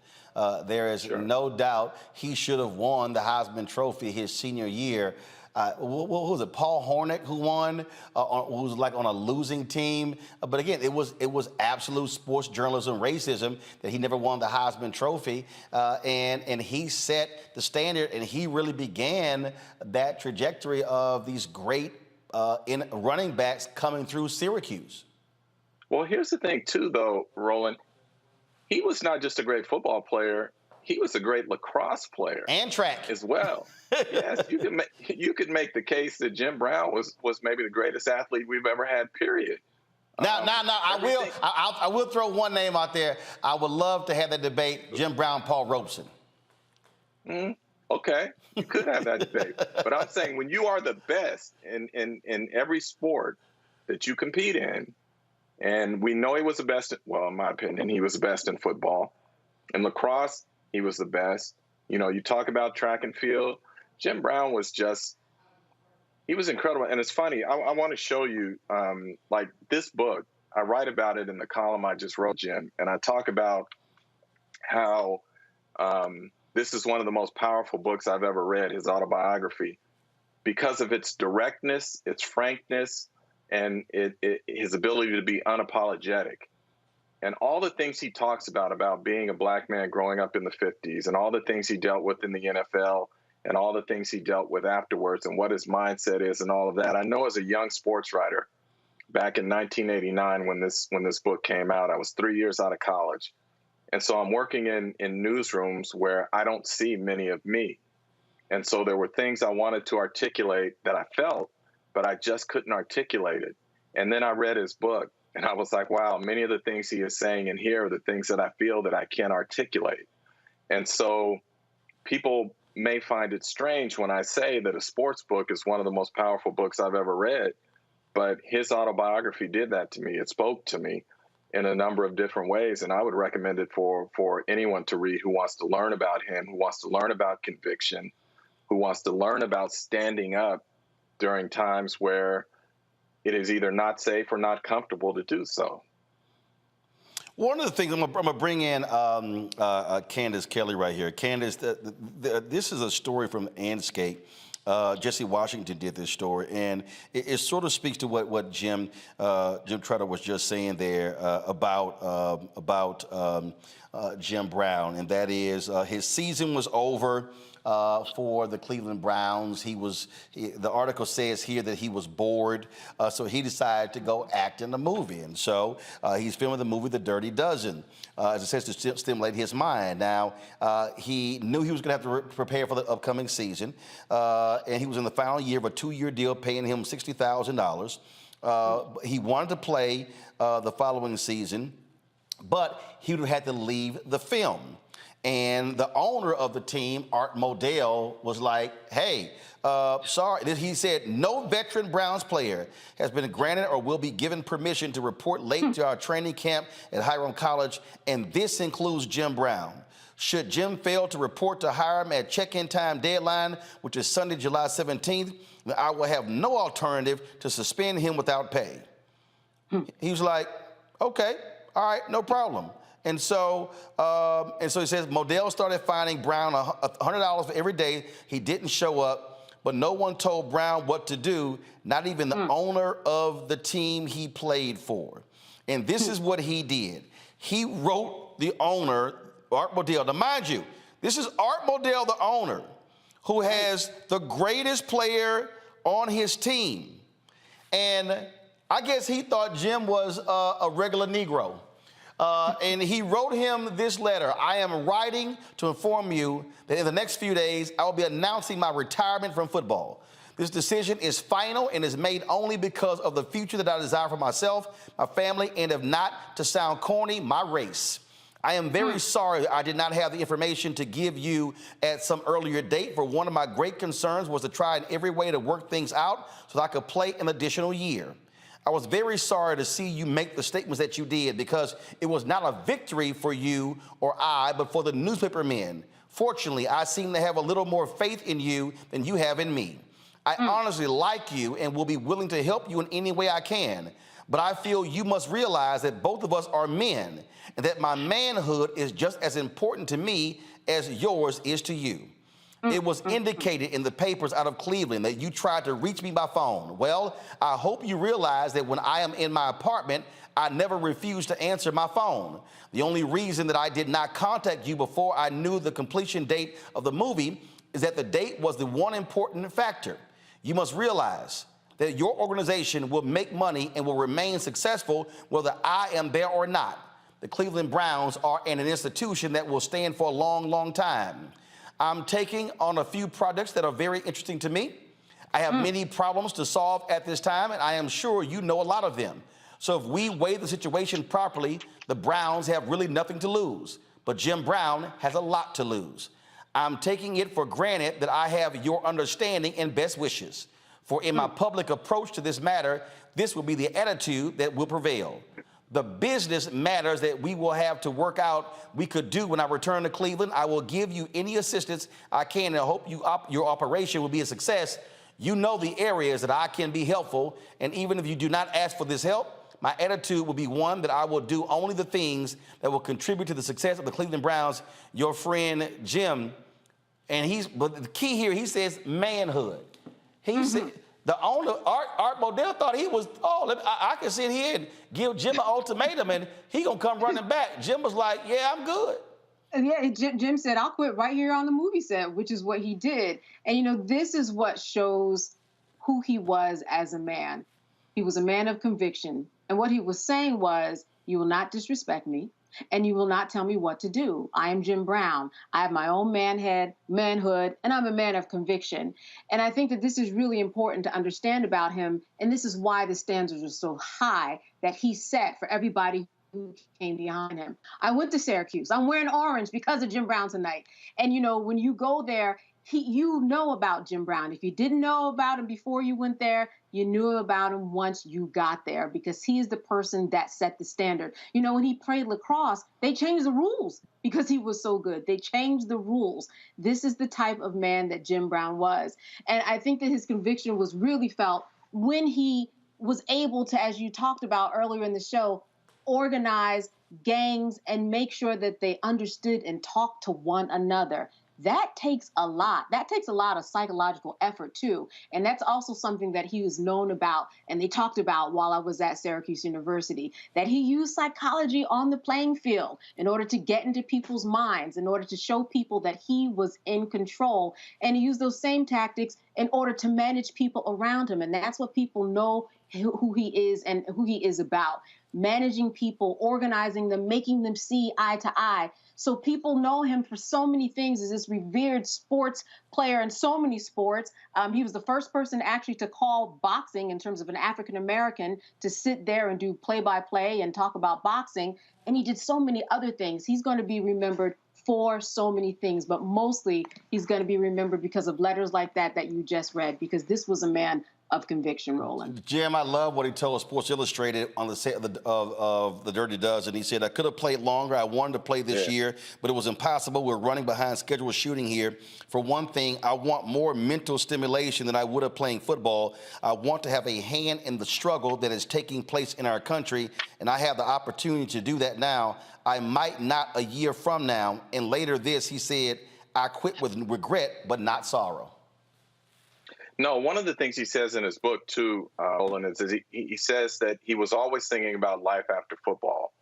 There is no doubt he should have won the Heisman Trophy his senior year. What was it? Paul Hornick who won, who was like on a losing team. But again, it was absolute sports journalism racism that he never won the Heisman Trophy, and he set the standard, and he really began that trajectory of these great running backs coming through Syracuse. Well, here's the thing, too, though, Roland. He was not just a great football player. He was a great lacrosse player. And track. As well. Yes, you could make the case that Jim Brown was maybe the greatest athlete we've ever had, period. Now, I will throw one name out there. I would love to have that debate, Jim Brown, Paul Robeson. Okay, you could have that debate. But I'm saying when you are the best in every sport that you compete in, and we know he was the best, well, in my opinion, he was the best in football. In lacrosse, he was the best. You know, you talk about track and field, Jim Brown was just, he was incredible. And it's funny, I want to show you, like this book, I write about it in the column I just wrote, Jim, and I talk about how this is one of the most powerful books I've ever read, his autobiography, because of its directness, its frankness, and his ability to be unapologetic. And all the things he talks about being a black man growing up in the 50s, and all the things he dealt with in the NFL, and all the things he dealt with afterwards, and what his mindset is, and all of that. I know as a young sports writer, back in 1989 when this book came out, I was 3 years out of college. And so I'm working in newsrooms where I don't see many of me. And so there were things I wanted to articulate that I felt, but I just couldn't articulate it. And then I read his book, and I was like, wow, many of the things he is saying in here are the things that I feel that I can't articulate. And so people may find it strange when I say that a sports book is one of the most powerful books I've ever read, but his autobiography did that to me. It spoke to me in a number of different ways, and I would recommend it for anyone to read who wants to learn about him, who wants to learn about conviction, who wants to learn about standing up during times where it is either not safe or not comfortable to do so. One of the things, I'm gonna bring in Candace Kelly right here. Candace, this is a story from Anscape. Jesse Washington did this story, and it sort of speaks to what Jim Trotter was just saying there about Jim Brown, and that is his season was over for the Cleveland Browns. The article says here that he was bored, so he decided to go act in a movie, and so he's filming the movie The Dirty Dozen, as it says, to stimulate his mind. Now, he knew he was going to have to prepare for the upcoming season, and he was in the final year of a 2-year deal paying him $60,000. He wanted to play the following season, but he would have had to leave the film. And the owner of the team, Art Modell, was like, hey, sorry. He said, no veteran Browns player has been granted or will be given permission to report late to our training camp at Hiram College, and this includes Jim Brown. Should Jim fail to report to Hiram at check-in time deadline, which is Sunday, July 17th, then I will have no alternative to suspend him without pay. He was like, okay, all right, no problem. And so he says Modell started fining Brown $100 for every day he didn't show up, but no one told Brown what to do, not even the owner of the team he played for. And this is what he did. He wrote the owner, Art Modell. Now, mind you, this is Art Modell, the owner, who has the greatest player on his team. And I guess he thought Jim was a regular Negro. And he wrote him this letter. I am writing to inform you that in the next few days, I will be announcing my retirement from football. This decision is final and is made only because of the future that I desire for myself, my family, and if not, to sound corny, my race. I am very sorry I did not have the information to give you at some earlier date, for one of my great concerns was to try in every way to work things out so that I could play an additional year. I was very sorry to see you make the statements that you did, because it was not a victory for you or I, but for the newspaper men. Fortunately, I seem to have a little more faith in you than you have in me. I honestly like you and will be willing to help you in any way I can, but I feel you must realize that both of us are men and that my manhood is just as important to me as yours is to you. It was indicated in the papers out of Cleveland that you tried to reach me by phone. Well, I hope you realize that when I am in my apartment, I never refuse to answer my phone. The only reason that I did not contact you before I knew the completion date of the movie is that the date was the one important factor. You must realize that your organization will make money and will remain successful whether I am there or not. The Cleveland Browns are an institution that will stand for a long, long time. I'm taking on a few projects that are very interesting to me. I have many problems to solve at this time, and I am sure you know a lot of them. So if we weigh the situation properly, the Browns have really nothing to lose. But Jim Brown has a lot to lose. I'm taking it for granted that I have your understanding and best wishes. For in my public approach to this matter, this will be the attitude that will prevail. The business matters that we will have to work out we could do when I return to Cleveland. I will give you any assistance I can, and I hope your operation will be a success. You know the areas that I can be helpful, and even if you do not ask for this help, my attitude will be one that I will do only the things that will contribute to the success of the Cleveland Browns. Your friend Jim, but the key here, he says manhood. He said, the owner, Art Modell, thought he was, I can sit here and give Jim an ultimatum and he gonna come running back. Jim was like, yeah, I'm good. Yeah, Jim said, I'll quit right here on the movie set, which is what he did. And, this is what shows who he was as a man. He was a man of conviction. And what he was saying was, you will not disrespect me, and you will not tell me what to do. I am Jim Brown. I have my own manhood, and I'm a man of conviction. And I think that this is really important to understand about him, and this is why the standards are so high that he set for everybody who came behind him. I went to Syracuse. I'm wearing orange because of Jim Brown tonight. And, when you go there, you know about Jim Brown. If you didn't know about him before you went there, you knew about him once you got there because he's the person that set the standard. When he played lacrosse, they changed the rules because he was so good. They changed the rules. This is the type of man that Jim Brown was. And I think that his conviction was really felt when he was able to, as you talked about earlier in the show, organize gangs and make sure that they understood and talked to one another. That takes a lot. That takes a lot of psychological effort, too. And that's also something that he was known about, and they talked about while I was at Syracuse University, that he used psychology on the playing field in order to get into people's minds, in order to show people that he was in control. And he used those same tactics in order to manage people around him. And that's what people know who he is and who he is about. Managing people, organizing them, making them see eye to eye. So people know him for so many things as this revered sports player in so many sports. He was the first person actually to call boxing in terms of an African-American to sit there and do play-by-play and talk about boxing. And he did so many other things. He's going to be remembered for so many things, but mostly he's going to be remembered because of letters like that you just read, because this was a man of conviction, Roland. Jim, I love what he told Sports Illustrated on the set of the Dirty Dozen. He said, I could have played longer. I wanted to play this year, but it was impossible. We're running behind scheduled shooting here. For one thing, I want more mental stimulation than I would have playing football. I want to have a hand in the struggle that is taking place in our country, and I have the opportunity to do that now. I might not a year from now. And later this, he said, I quit with regret, but not sorrow. No, one of the things he says in his book, too, Roland, is he says that he was always thinking about life after football.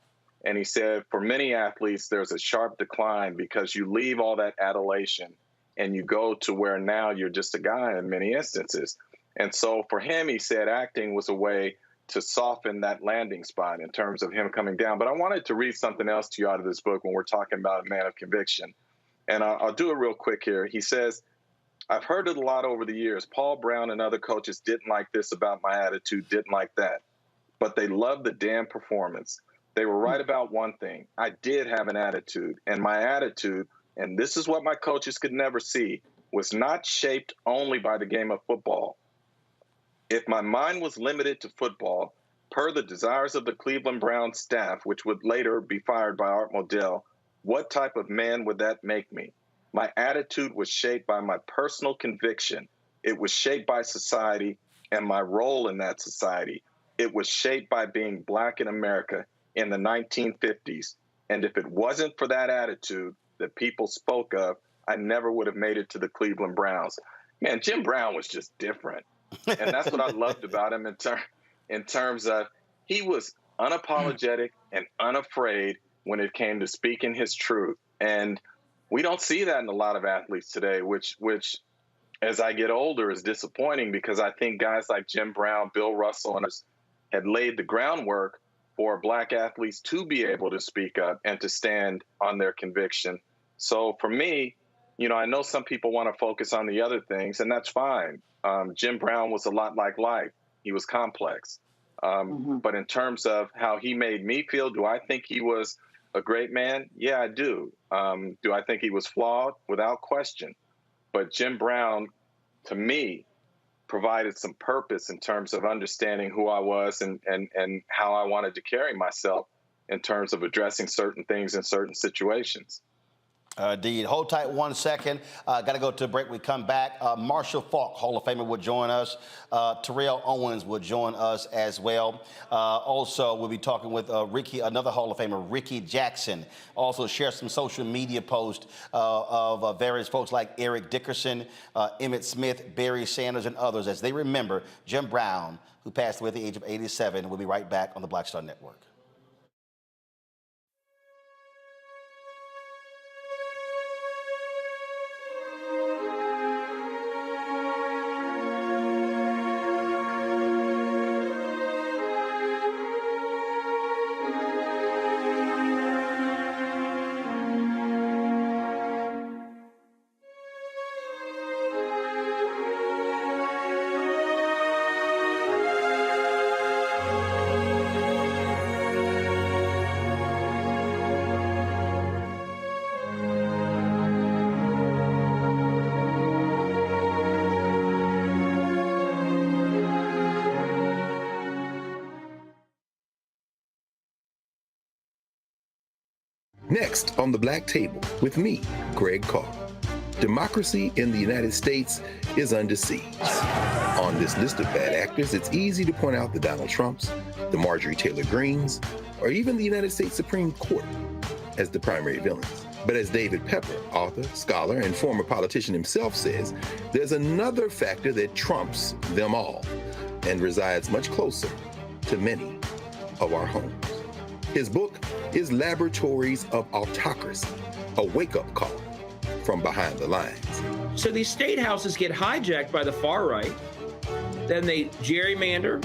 And he said, for many athletes, there's a sharp decline because you leave all that adulation and you go to where now you're just a guy in many instances. And so for him, he said acting was a way to soften that landing spot in terms of him coming down. But I wanted to read something else to you out of this book when we're talking about a man of conviction. And I'll do it real quick here. He says, I've heard it a lot over the years. Paul Brown and other coaches didn't like this about my attitude, didn't like that. But they loved the damn performance. They were right about one thing. I did have an attitude. And my attitude, and this is what my coaches could never see, was not shaped only by the game of football. If my mind was limited to football, per the desires of the Cleveland Browns staff, which would later be fired by Art Modell, what type of man would that make me? My attitude was shaped by my personal conviction. It was shaped by society and my role in that society. It was shaped by being black in America in the 1950s. And if it wasn't for that attitude that people spoke of, I never would have made it to the Cleveland Browns. Man, Jim Brown was just different. And that's what I loved about him in terms of he was unapologetic and unafraid when it came to speaking his truth. And we don't see that in a lot of athletes today, which as I get older is disappointing because I think guys like Jim Brown, Bill Russell, and others had laid the groundwork for Black athletes to be able to speak up and to stand on their conviction. So for me, you know, I know some people want to focus on the other things, and that's fine. Jim Brown was a lot like life. He was complex. But in terms of how he made me feel, do I think he was a great man? Yeah, I do. Do I think he was flawed? Without question. But Jim Brown, to me, provided some purpose in terms of understanding who I was and how I wanted to carry myself in terms of addressing certain things in certain situations. Indeed. Hold tight 1 second. Got to go to a break. We come back. Marshall Faulk, Hall of Famer, will join us. Terrell Owens will join us as well. Also, we'll be talking with Ricky, another Hall of Famer, Ricky Jackson. Also, share some social media posts of various folks like Eric Dickerson, Emmett Smith, Barry Sanders, and others as they remember Jim Brown, who passed away at the age of 87. We'll be right back on the Black Star Network. Next on the Black Table with me, Greg Carr. Democracy in the United States is under siege. On this list of bad actors, it's easy to point out the Donald Trumps, the Marjorie Taylor Greens, or even the United States Supreme Court as the primary villains. But as David Pepper, author, scholar, and former politician himself says, there's another factor that trumps them all and resides much closer to many of our homes. His book is Laboratories of Autocracy, a wake-up call from behind the lines. So these state houses get hijacked by the far right, then they gerrymander,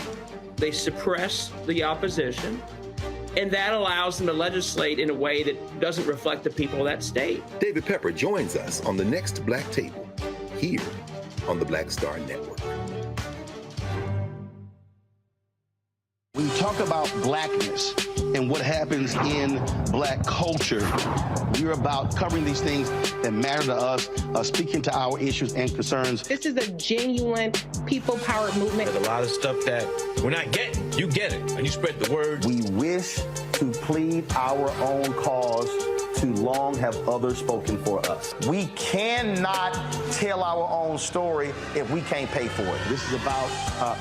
they suppress the opposition, and that allows them to legislate in a way that doesn't reflect the people of that state. David Pepper joins us on the next Black Table, here on the Black Star Network. When you talk about blackness and what happens in black culture, we're about covering these things that matter to us, speaking to our issues and concerns. This is a genuine people-powered movement. There's a lot of stuff that we're not getting. You get it, and you spread the word. We wish to plead our own cause. Too long have others spoken for us. We cannot tell our own story if we can't pay for it. This is about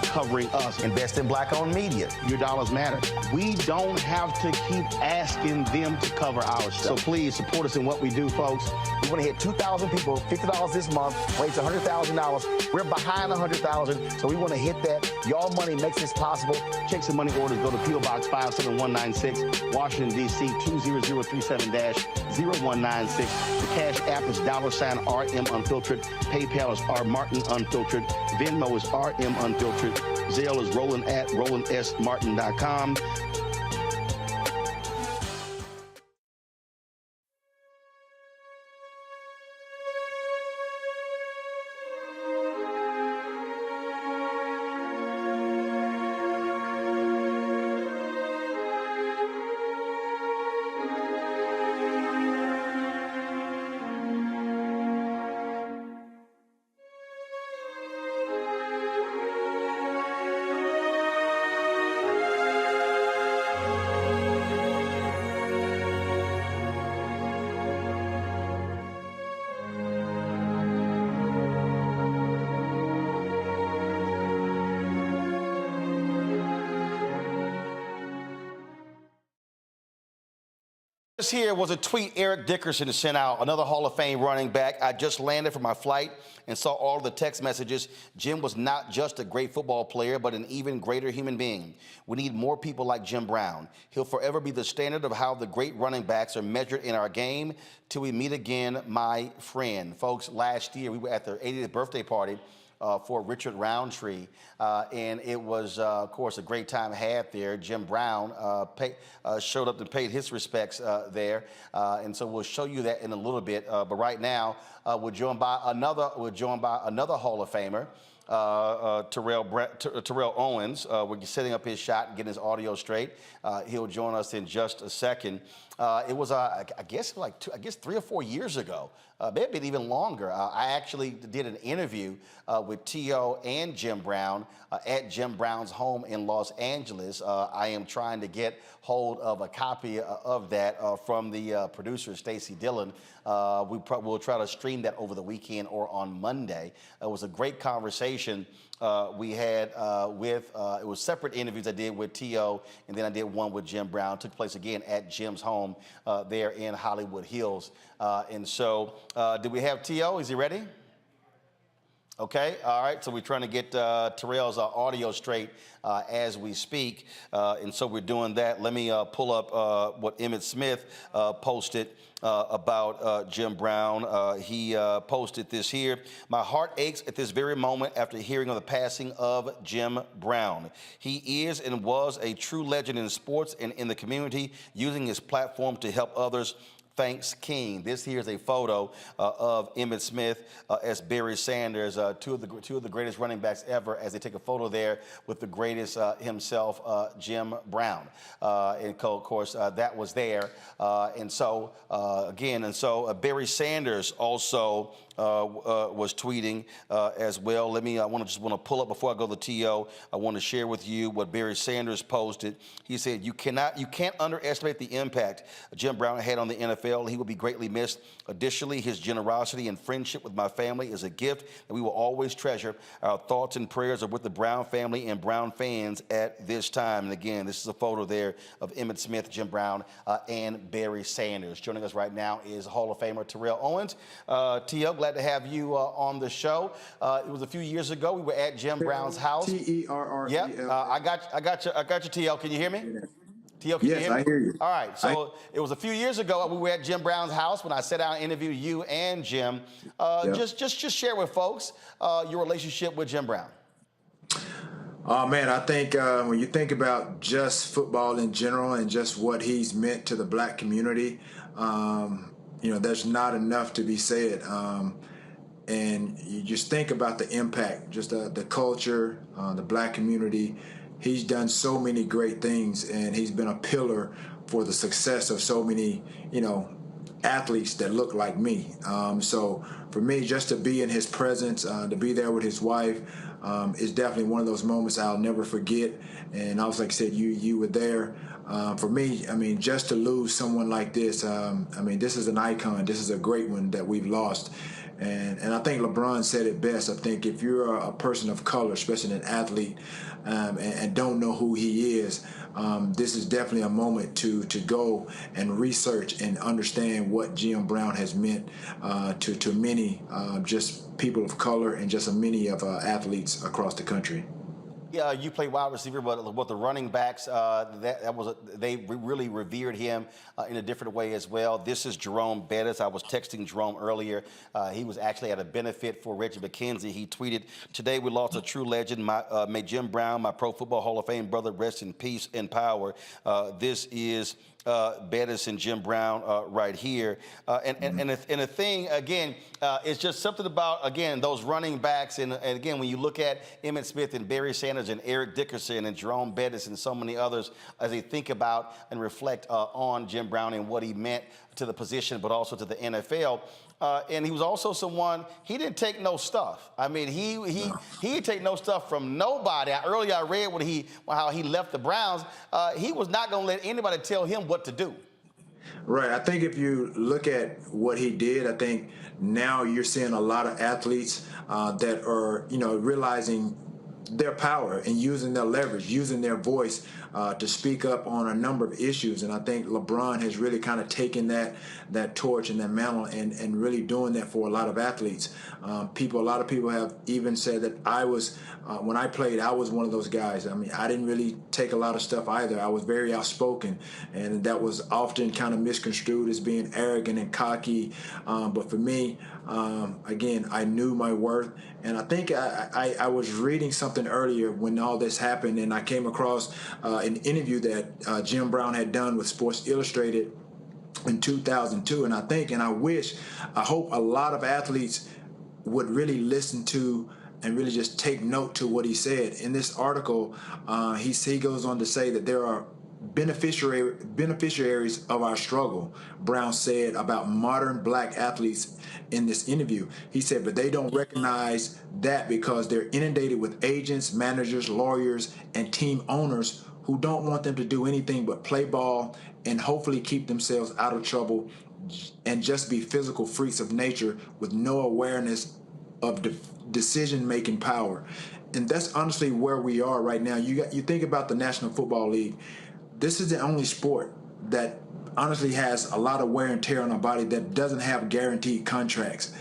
covering us. Invest in black-owned media. Your dollars matter. We don't have to keep asking them to cover our stuff. So please support us in what we do, folks. We want to hit 2,000 people, $50 this month, raise $100,000. We're behind 100,000, so we want to hit that. Y'all money makes this possible. Checks and money orders go to P.O. Box 57196, Washington, D.C. 20037-0196. The Cash App is $RM Unfiltered. PayPal is R Martin Unfiltered. Venmo is RM Unfiltered. Zelle is Roland at RolandSMartin.com. This here was a tweet Eric Dickerson sent out, another Hall of Fame running back. I just landed from my flight and saw all the text messages. Jim was not just a great football player, but an even greater human being. We need more people like Jim Brown. He'll forever be the standard of how the great running backs are measured in our game. Till we meet again, my friend. Folks, last year we were at their 80th birthday party for Richard Roundtree, and it was, of course, a great time had there. Jim Brown showed up and paid his respects there, and so we'll show you that in a little bit. But right now, we're joined by another Hall of Famer, Terrell Owens. We're setting up his shot and getting his audio straight. He'll join us in just a second. It was, I guess 3 or 4 years ago, maybe even longer. I actually did an interview with T.O. and Jim Brown at Jim Brown's home in Los Angeles. I am trying to get hold of a copy of that from the producer, Stacey Dillon. We'll try to stream that over the weekend or on Monday. It was a great conversation we had it was separate interviews I did with T.O. and then I did one with Jim Brown. It took place again at Jim's home there in Hollywood Hills. And so, do we have T.O.? Is he ready? Okay, all right, so we're trying to get Terrell's audio straight as we speak, and so we're doing that. Let me pull up what Emmitt Smith posted about Jim Brown. He posted this here. My heart aches at this very moment after hearing of the passing of Jim Brown. He is and was a true legend in sports and in the community, using his platform to help others. Thanks, King. This here is a photo of Emmitt Smith as Barry Sanders, two of the greatest running backs ever, as they take a photo there with the greatest himself, Jim Brown. And of course, that was there. And so Barry Sanders also was tweeting as well. I want to pull up before I go to T.O. I want to share with you what Barry Sanders posted. He said, you can't underestimate the impact Jim Brown had on the NFL. He will be greatly missed. Additionally, his generosity and friendship with my family is a gift that we will always treasure. Our thoughts and prayers are with the Brown family and Brown fans at this time. And again, this is a photo there of Emmitt Smith, Jim Brown, and Barry Sanders. Joining us right now is Hall of Famer Terrell Owens. T.O., glad to have you on the show. It was a few years ago. We were at Jim Brown's house. T-E-R-R-E-L. Yep, I got you, T.O. Can you hear me? T.O., can you hear me? Yes, I hear you. All right, so it was a few years ago. We were at Jim Brown's house when I sat down and interviewed you and Jim. Just share with folks your relationship with Jim Brown. Oh, man, I think when you think about just football in general and just what he's meant to the black community, there's not enough to be said. And you just think about the impact, just the culture, the black community. He's done so many great things, and he's been a pillar for the success of so many, athletes that look like me. So for me, just to be in his presence, to be there with his wife, is definitely one of those moments I'll never forget. And also, like I said, you were there. For me, just to lose someone like this, this is an icon. This is a great one that we've lost. And I think LeBron said it best. I think if you're a person of color, especially an athlete, and don't know who he is, this is definitely a moment to go and research and understand what Jim Brown has meant to many just people of color and just many of athletes across the country. Yeah, you play wide receiver, but with the running backs, they really revered him in a different way as well. This is Jerome Bettis. I was texting Jerome earlier. He was actually at a benefit for Reggie McKenzie. He tweeted, "Today we lost a true legend. May Jim Brown, my Pro Football Hall of Fame brother, rest in peace and power." This is Bettis and Jim Brown right here. And the thing, again, it's just something about, again, those running backs. And again, when you look at Emmitt Smith and Barry Sanders and Eric Dickerson and Jerome Bettis and so many others, as they think about and reflect on Jim Brown and what he meant to the position, but also to the NFL. And he was also someone, he didn't take no stuff. He didn't take no stuff from nobody. Earlier I read how he left the Browns. He was not going to let anybody tell him what to do. Right. I think if you look at what he did, I think now you're seeing a lot of athletes that are, realizing their power and using their leverage, using their voice to speak up on a number of issues. And I think LeBron has really kind of taken that torch and that mantle and really doing that for a lot of athletes. A lot of people have even said that I was, when I played, I was one of those guys. I mean, I didn't really take a lot of stuff either. I was very outspoken, and that was often kind of misconstrued as being arrogant and cocky. But for me, again, I knew my worth. And I think I was reading something earlier when all this happened, and I came across an interview that Jim Brown had done with Sports Illustrated in 2002. And I hope a lot of athletes would really listen to and really just take note to what he said. In this article, he goes on to say that there are beneficiaries of our struggle, Brown said about modern black athletes in this interview. He said, but they don't recognize that because they're inundated with agents, managers, lawyers, and team owners who don't want them to do anything but play ball and hopefully keep themselves out of trouble and just be physical freaks of nature with no awareness of decision-making power. And that's honestly where we are right now. You think about the National Football League. This is the only sport that honestly has a lot of wear and tear on our body that doesn't have guaranteed contracts.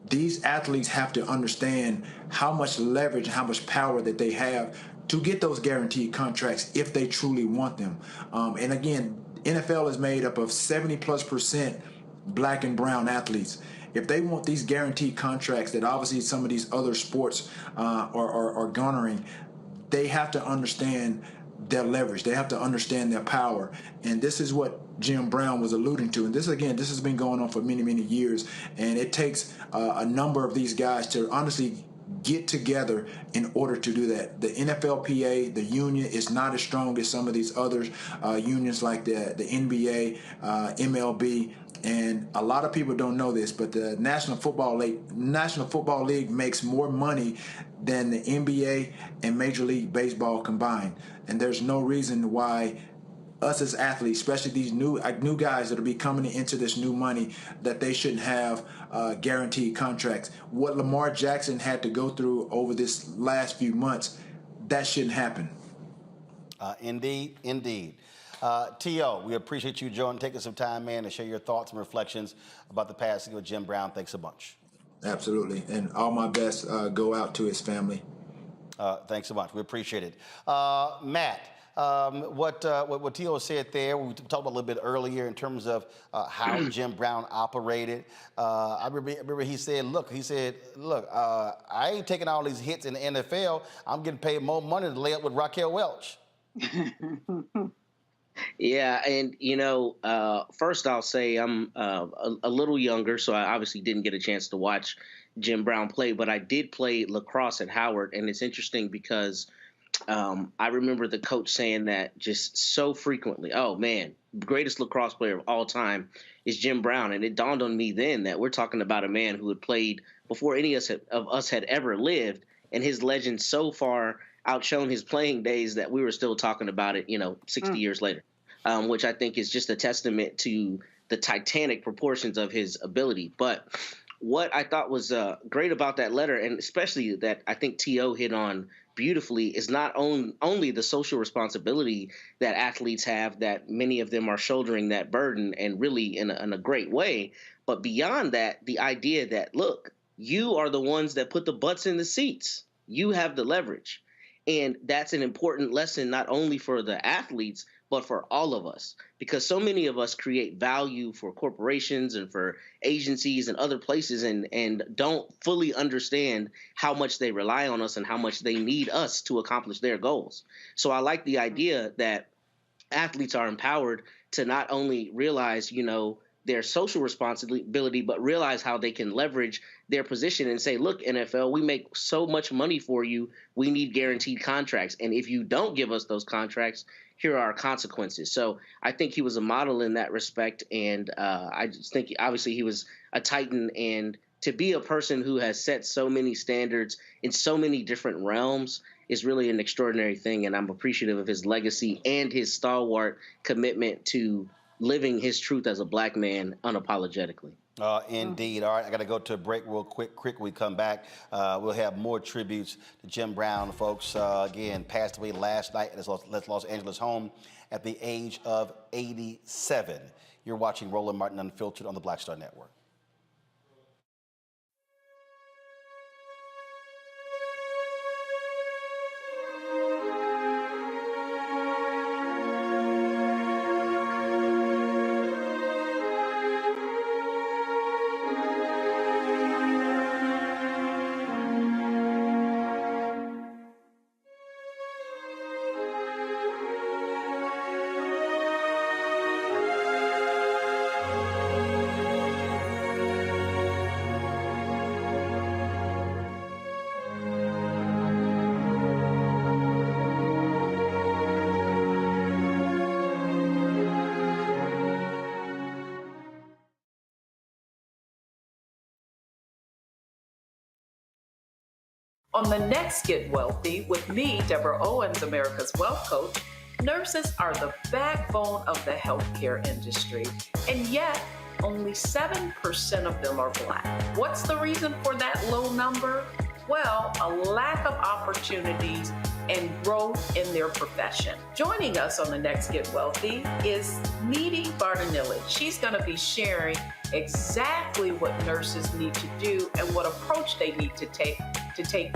These athletes have to understand how much leverage and how much power that they have to get those guaranteed contracts if they truly want them. And again, NFL is made up of 70+% black and brown athletes. If they want these guaranteed contracts that obviously some of these other sports are garnering, they have to understand their leverage. They have to understand their power. And this is what Jim Brown was alluding to. And this has been going on for many, many years. And it takes a number of these guys to honestly get together in order to do that. The NFLPA, the union, is not as strong as some of these other unions like the NBA, MLB. And a lot of people don't know this, but the National Football League makes more money than the NBA and Major League Baseball combined. And there's no reason why us as athletes, especially these new guys that will be coming into this new money, that they shouldn't have guaranteed contracts. What Lamar Jackson had to go through over this last few months, that shouldn't happen. Indeed. T.O., we appreciate you, Joe, and taking some time, man, to share your thoughts and reflections about the passing of Jim Brown. Thanks a bunch. Absolutely. And all my best go out to his family. Thanks so much. We appreciate it. Matt, what T.O. said there, we talked about a little bit earlier in terms of how Jim Brown operated. I remember he said, look, I ain't taking all these hits in the NFL. I'm getting paid more money to lay up with Raquel Welch. Yeah, and first I'll say I'm a little younger, so I obviously didn't get a chance to watch Jim Brown play, but I did play lacrosse at Howard, and it's interesting because I remember the coach saying that just so frequently. Oh man, greatest lacrosse player of all time is Jim Brown, and it dawned on me then that we're talking about a man who had played before any of us had ever lived, and his legend so far outshone his playing days that we were still talking about it, 60 years later, which I think is just a testament to the titanic proportions of his ability. But what I thought was great about that letter, and especially that I think T.O. hit on beautifully, is not only the social responsibility that athletes have, that many of them are shouldering that burden, and really in a great way, but beyond that, the idea that, look, you are the ones that put the butts in the seats. You have the leverage. And that's an important lesson not only for the athletes, but for all of us, because so many of us create value for corporations and for agencies and other places and don't fully understand how much they rely on us and how much they need us to accomplish their goals. So I like the idea that athletes are empowered to not only realize, their social responsibility, but realize how they can leverage their position and say, look, NFL, we make so much money for you. We need guaranteed contracts. And if you don't give us those contracts, here are our consequences. So I think he was a model in that respect. And I just think obviously he was a titan. And to be a person who has set so many standards in so many different realms is really an extraordinary thing. And I'm appreciative of his legacy and his stalwart commitment to living his truth as a black man unapologetically. Indeed. All right, I got to go to a break real quick. When we come back, we'll have more tributes to Jim Brown, folks. Again, passed away last night at his Los Angeles home at the age of 87. You're watching Roland Martin Unfiltered on the Black Star Network. On the next Get Wealthy with me, Deborah Owens, America's Wealth Coach, nurses are the backbone of the healthcare industry, and yet only 7% of them are Black. What's the reason for that low number? Well, a lack of opportunities and growth in their profession. Joining us on the next Get Wealthy is Neely Bartanilli. She's going to be sharing exactly what nurses need to do and what approach they need to take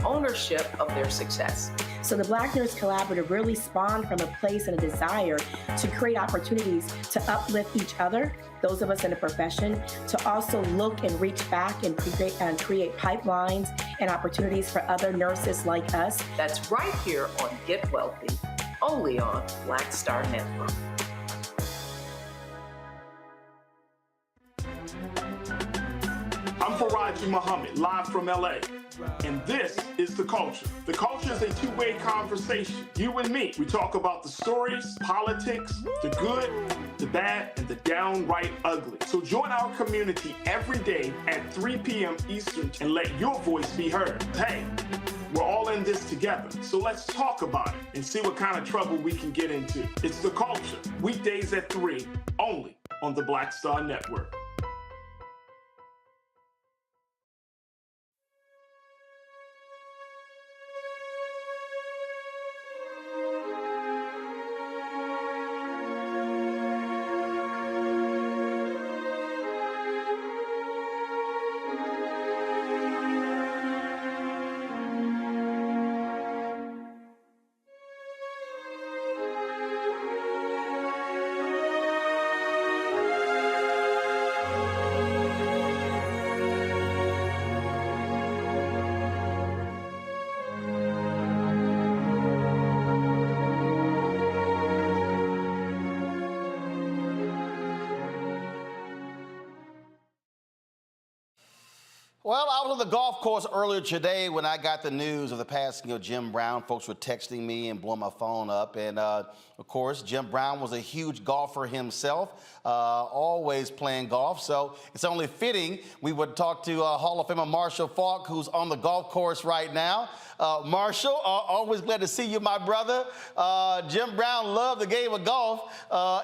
ownership of their success. So the Black Nurse Collaborative really spawned from a place and a desire to create opportunities to uplift each other, those of us in the profession, to also look and reach back and create pipelines and opportunities for other nurses like us. That's right here on Get Wealthy, only on Black Star Network. I'm Faraji Muhammad, live from LA. And this is The Culture. The Culture is a two-way conversation. You and me. We talk about the stories, politics, the good, the bad, and the downright ugly. So join our community every day at 3 p.m. Eastern and let your voice be heard. Hey, we're all in this together. So let's talk about it and see what kind of trouble we can get into. It's The Culture, weekdays at 3, only on the Black Star Network. Well, I was on the golf course earlier today when I got the news of the passing of Jim Brown. Folks were texting me and blowing my phone up. And, of course, Jim Brown was a huge golfer himself, always playing golf. So it's only fitting we would talk to Hall of Famer Marshall Faulk, who's on the golf course right now. Marshall, always glad to see you, my brother. Jim Brown loved the game of golf,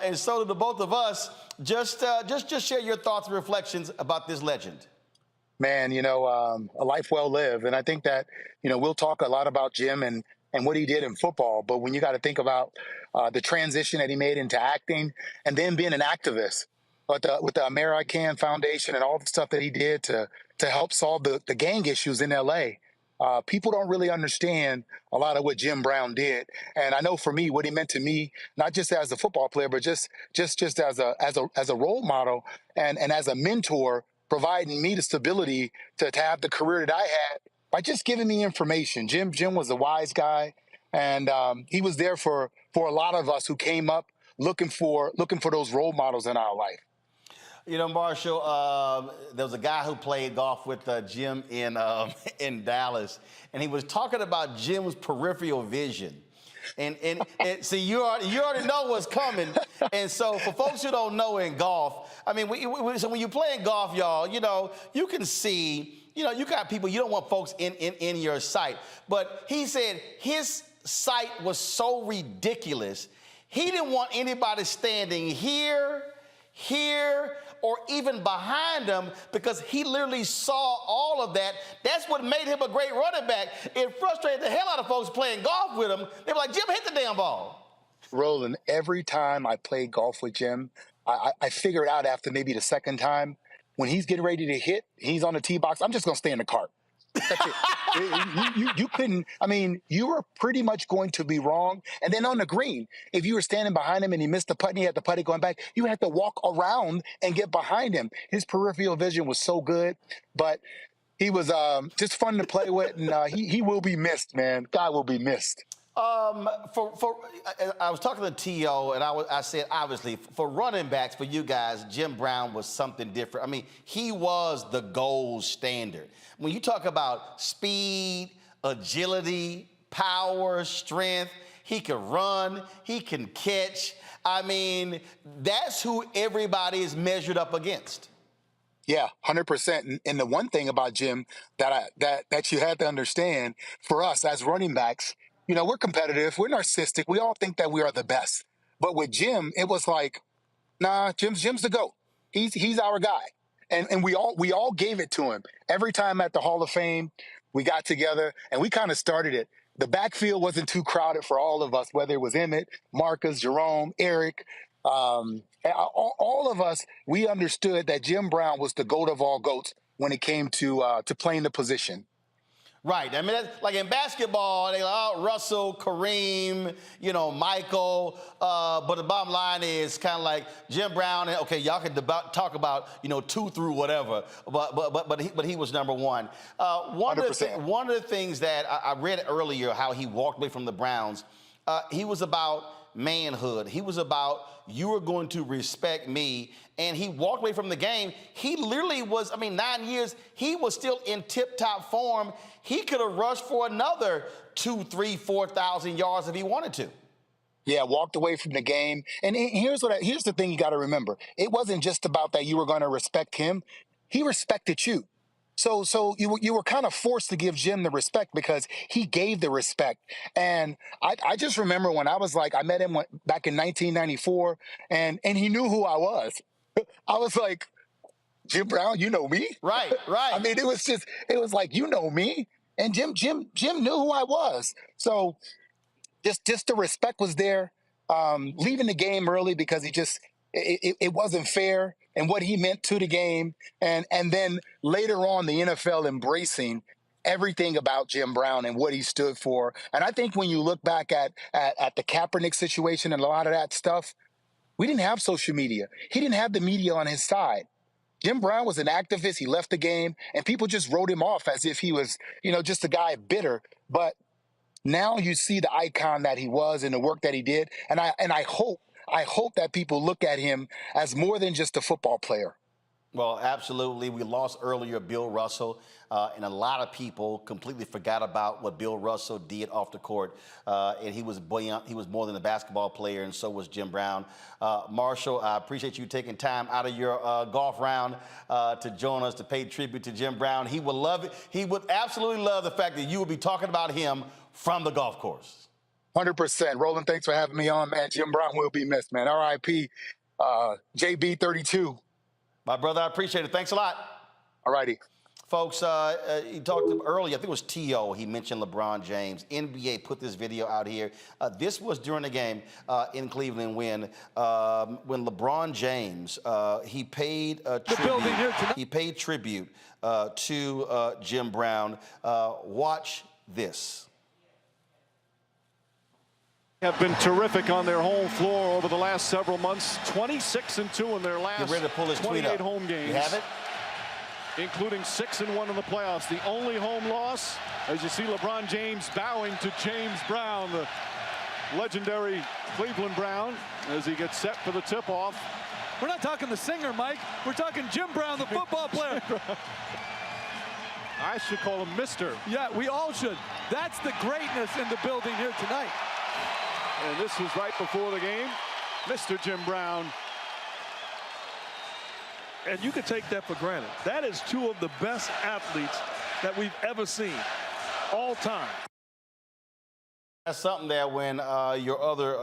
and so did the both of us. Just share your thoughts and reflections about this legend. Man, a life well lived. And I think that, we'll talk a lot about Jim and what he did in football. But when you got to think about the transition that he made into acting and then being an activist with the AmeriCAN Foundation and all the stuff that he did to help solve the gang issues in L.A., people don't really understand a lot of what Jim Brown did. And I know for me, what he meant to me, not just as a football player, but just as a role model and as a mentor, providing me the stability to have the career that I had by just giving me information. Jim was a wise guy, and he was there for a lot of us who came up looking for those role models in our life. Marshall, there was a guy who played golf with Jim in Dallas, and he was talking about Jim's peripheral vision. And see, you already know what's coming. And so for folks who don't know in golf, I mean, so when you play in golf, y'all, you can see, you got people, you don't want folks in your sight. But he said his sight was so ridiculous, he didn't want anybody standing here, or even behind him because he literally saw all of that. That's what made him a great running back. It frustrated the hell out of folks playing golf with him. They were like, Jim, hit the damn ball. Roland, every time I play golf with Jim, I figure it out after maybe the second time. When he's getting ready to hit, he's on the tee box, I'm just going to stay in the cart. That's it. You couldn't, I mean, you were pretty much going to be wrong. And then on the green, if you were standing behind him and he missed the putt and he had the putt going back, you had to walk around and get behind him. His peripheral vision was so good, but he was just fun to play with, and he will be missed, man. Guy will be missed. I was talking to T.O., and I said, obviously, for running backs, for you guys, Jim Brown was something different. I mean, he was the gold standard. When you talk about speed, agility, power, strength, he can run, he can catch. I mean, that's who everybody is measured up against. Yeah, 100%. And the one thing about Jim that you had to understand, for us as running backs, you know, we're competitive, we're narcissistic, we all think that we are the best. But with Jim, it was like, nah, Jim's the GOAT. He's our guy. And we all gave it to him. Every time at the Hall of Fame, we got together and we kind of started it. The backfield wasn't too crowded for all of us, whether it was Emmett, Marcus, Jerome, Eric, all of us, we understood that Jim Brown was the GOAT of all GOATs when it came to playing the position. Right. I mean, that's, like in basketball, they like, oh, Russell, Kareem, you know, Michael. But the bottom line is kind of like Jim Brown. And, okay, y'all can talk about, you know, 2 through whatever. But he was number one. One of the things that I read earlier, how he walked away from the Browns. He was about manhood. He was about, you are going to respect me. And he walked away from the game. He literally was, 9 years, he was still in tip-top form. He could have rushed for another 2,000, 3,000, 4,000 yards if he wanted to. Yeah, walked away from the game. And here's the thing you got to remember. It wasn't just about that you were going to respect him. He respected you. So you were kind of forced to give Jim the respect because he gave the respect. And I just remember when I met him back in 1994, and he knew who I was. I was like, Jim Brown, you know me? Right. I mean, it was like, you know me. And Jim knew who I was. So just the respect was there. Leaving the game early because it wasn't fair and what he meant to the game. And then later on, the NFL embracing everything about Jim Brown and what he stood for. And I think when you look back at the Kaepernick situation and a lot of that stuff, we didn't have social media. He didn't have the media on his side. Jim Brown was an activist. He left the game, and people just wrote him off as if he was, just a guy bitter. But now you see the icon that he was and the work that he did. And I hope that people look at him as more than just a football player. Well, absolutely. We lost earlier Bill Russell, and a lot of people completely forgot about what Bill Russell did off the court. And he was more than a basketball player, and so was Jim Brown. Marshall, I appreciate you taking time out of your golf round to join us to pay tribute to Jim Brown. He would love it. He would absolutely love the fact that you would be talking about him from the golf course. 100%. Roland, thanks for having me on, man. Jim Brown will be missed, man. R.I.P. JB32. My brother, I appreciate it. Thanks a lot. All righty. Folks, he talked earlier, I think it was T.O., he mentioned LeBron James. NBA put this video out here. This was during the game in Cleveland when LeBron James, he paid tribute to Jim Brown. Watch this. Have been terrific on their home floor over the last several months. 26-2 in their last 28 home games. You have it? Including 6-1 in the playoffs. The only home loss, as you see LeBron James bowing to James Brown, the legendary Cleveland Brown, as he gets set for the tip-off. We're not talking the singer, Mike. We're talking Jim Brown, the football player. I should call him Mr. Yeah, we all should. That's the greatness in the building here tonight. And this was right before the game. Mr. Jim Brown. And you can take that for granted. That is two of the best athletes that we've ever seen all time. That's something there when your other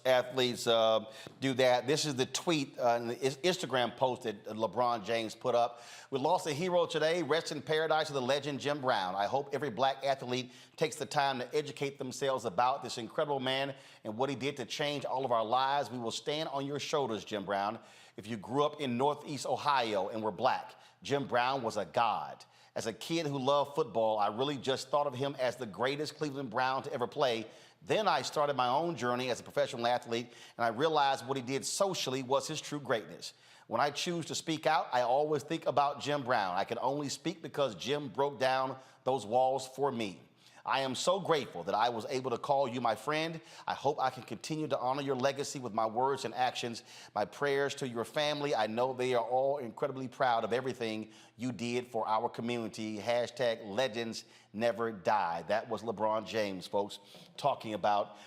athletes do that. This is the tweet, the Instagram post that LeBron James put up. We lost a hero today. Rest in paradise to the legend Jim Brown. I hope every black athlete takes the time to educate themselves about this incredible man and what he did to change all of our lives. We will stand on your shoulders, Jim Brown. If you grew up in Northeast Ohio and were black, Jim Brown was a god. As a kid who loved football, I really just thought of him as the greatest Cleveland Brown to ever play. Then I started my own journey as a professional athlete, and I realized what he did socially was his true greatness. When I choose to speak out, I always think about Jim Brown. I can only speak because Jim broke down those walls for me. I am so grateful that I was able to call you my friend. I hope I can continue to honor your legacy with my words and actions. My prayers to your family. I know they are all incredibly proud of everything you did for our community. Hashtag legends never die. That was LeBron James, folks, talking about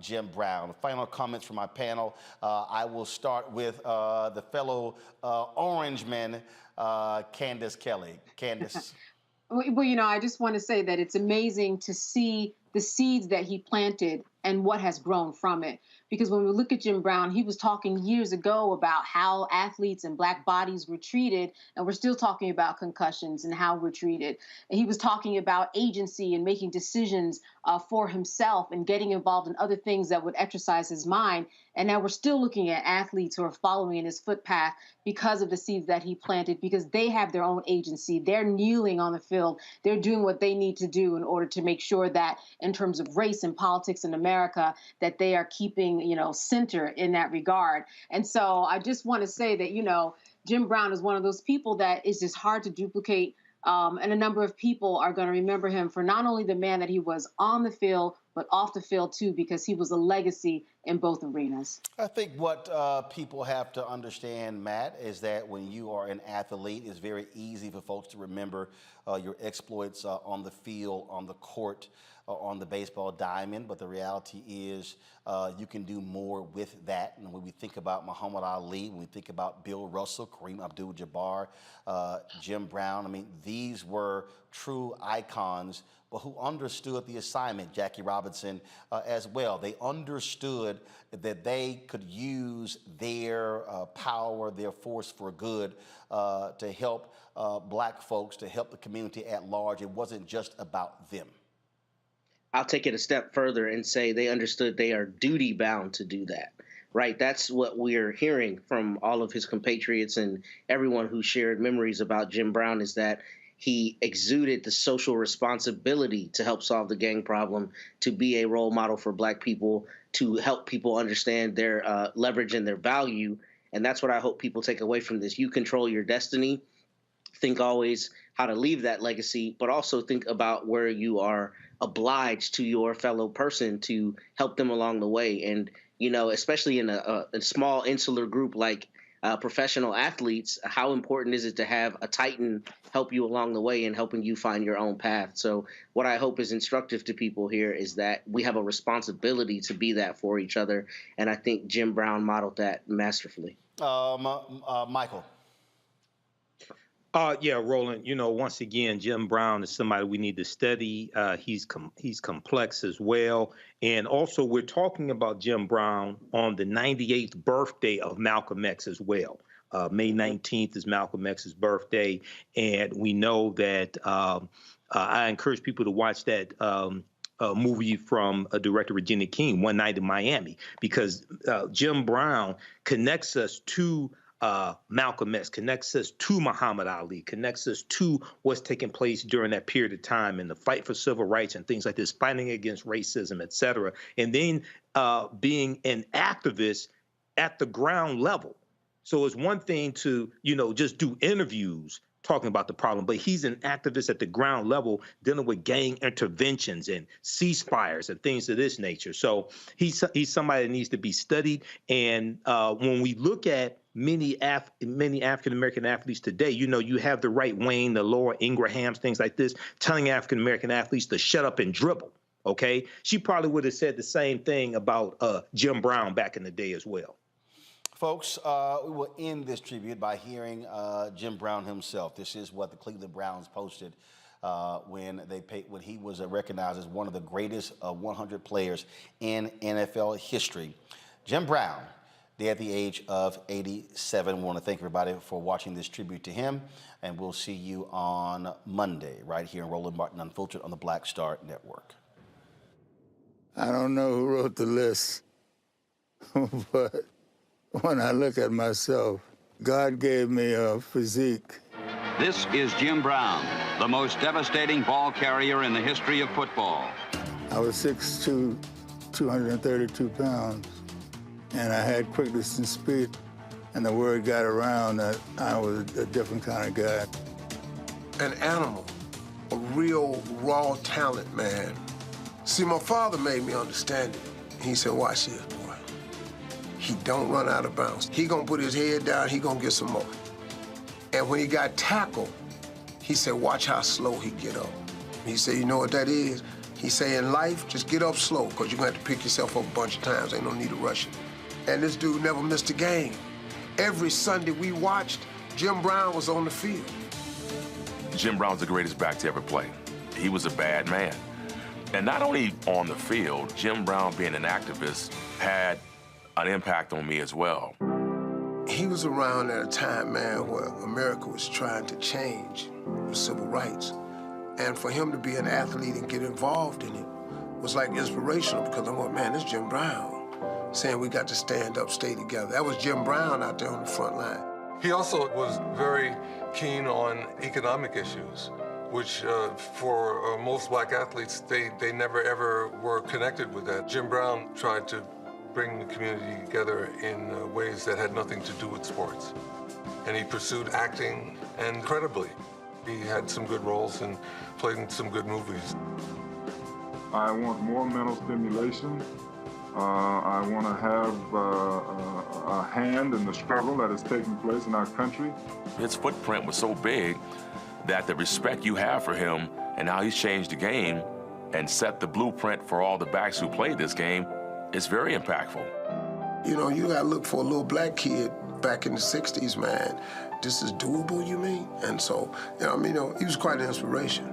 Jim Brown. Final comments from my panel. I will start with the fellow Orangeman, Candace Kelly. Candace. Well, you know, I just want to say that it's amazing to see the seeds that he planted and what has grown from it. Because when we look at Jim Brown, he was talking years ago about how athletes and black bodies were treated, and we're still talking about concussions and how we're treated. And he was talking about agency and making decisions for himself and getting involved in other things that would exercise his mind. And now we're still looking at athletes who are following in his footpath because of the seeds that he planted, because they have their own agency. They're kneeling on the field. They're doing what they need to do in order to make sure that in terms of race and politics in America, that they are keeping, you know, center in that regard. And so I just want to say that, you know, Jim Brown is one of those people that is just hard to duplicate. And a number of people are going to remember him for not only the man that he was on the field, but off the field, too, because he was a legacy in both arenas. I think what people have to understand, Matt, is that when you are an athlete, it's very easy for folks to remember your exploits on the field, on the court, on the baseball diamond. But the reality is you can do more with that. And when we think about Muhammad Ali, when we think about Bill Russell, Kareem Abdul-Jabbar, Jim Brown, I mean, these were true icons, but who understood the assignment, Jackie Robinson, as well. They understood that they could use their power, their force for good to help black folks, to help the community at large. It wasn't just about them. I'll take it a step further and say they understood they are duty bound to do that, right? That's what we're hearing from all of his compatriots and everyone who shared memories about Jim Brown, is that he exuded the social responsibility to help solve the gang problem, to be a role model for black people, to help people understand their leverage and their value. And that's what I hope people take away from this. You control your destiny. Think always how to leave that legacy, but also think about where you are obliged to your fellow person to help them along the way. And, you know, especially in a small insular group like professional athletes, how important is it to have a titan help you along the way and helping you find your own path? So what I hope is instructive to people here is that we have a responsibility to be that for each other. And I think Jim Brown modeled that masterfully. Michael. Yeah, Roland, you know, once again, Jim Brown is somebody we need to study. He's complex as well. And also, we're talking about Jim Brown on the 98th birthday of Malcolm X as well. May 19th is Malcolm X's birthday. And we know that I encourage people to watch that movie from director Regina King, One Night in Miami, because Jim Brown connects us to Malcolm X, connects us to Muhammad Ali, connects us to what's taking place during that period of time and the fight for civil rights and things like this, fighting against racism, et cetera. And then being an activist at the ground level. So it's one thing to, you know, just do interviews talking about the problem, but he's an activist at the ground level dealing with gang interventions and ceasefires and things of this nature. So he's somebody that needs to be studied. And when we look at many African-American athletes today, you know, you have the Right Wayne, the Laura Ingrahams, things like this, telling African-American athletes to shut up and dribble, okay? She probably would have said the same thing about Jim Brown back in the day as well. Folks, we will end this tribute by hearing Jim Brown himself. This is what the Cleveland Browns posted when he was recognized as one of the greatest 100 players in NFL history. Jim Brown, dead at the age of 87. We want to thank everybody for watching this tribute to him, and we'll see you on Monday right here in Roland Martin Unfiltered on the Black Star Network. I don't know who wrote the list, but when I look at myself, God gave me a physique. This is Jim Brown, the most devastating ball carrier in the history of football. I was 6'2", 232 pounds, and I had quickness and speed, and the word got around that I was a different kind of guy. An animal, a real raw talent, man. See, my father made me understand it. He said, watch this, boy. He don't run out of bounds. He gonna put his head down, he gonna get some more. And when he got tackled, he said, watch how slow he get up. He said, you know what that is? He said, in life, just get up slow, because you're gonna have to pick yourself up a bunch of times. Ain't no need to rush it. And this dude never missed a game. Every Sunday we watched, Jim Brown was on the field. Jim Brown's the greatest back to ever play. He was a bad man. And not only on the field, Jim Brown being an activist had an impact on me as well. He was around at a time, man, where America was trying to change with civil rights. And for him to be an athlete and get involved in it was like inspirational, because I'm like, man, this is Jim Brown saying we got to stand up, stay together. That was Jim Brown out there on the front line. He also was very keen on economic issues, which for most black athletes, they never ever were connected with that. Jim Brown tried to bring the community together in ways that had nothing to do with sports. And he pursued acting, and incredibly, he had some good roles and played in some good movies. I want more mental stimulation. I want to have a hand in the struggle that is taking place in our country. His footprint was so big that the respect you have for him and how he's changed the game and set the blueprint for all the backs who played this game is very impactful. You know, you gotta look for a little black kid back in the 60s, man. This is doable, you mean? And so, you know, I mean, he was quite an inspiration.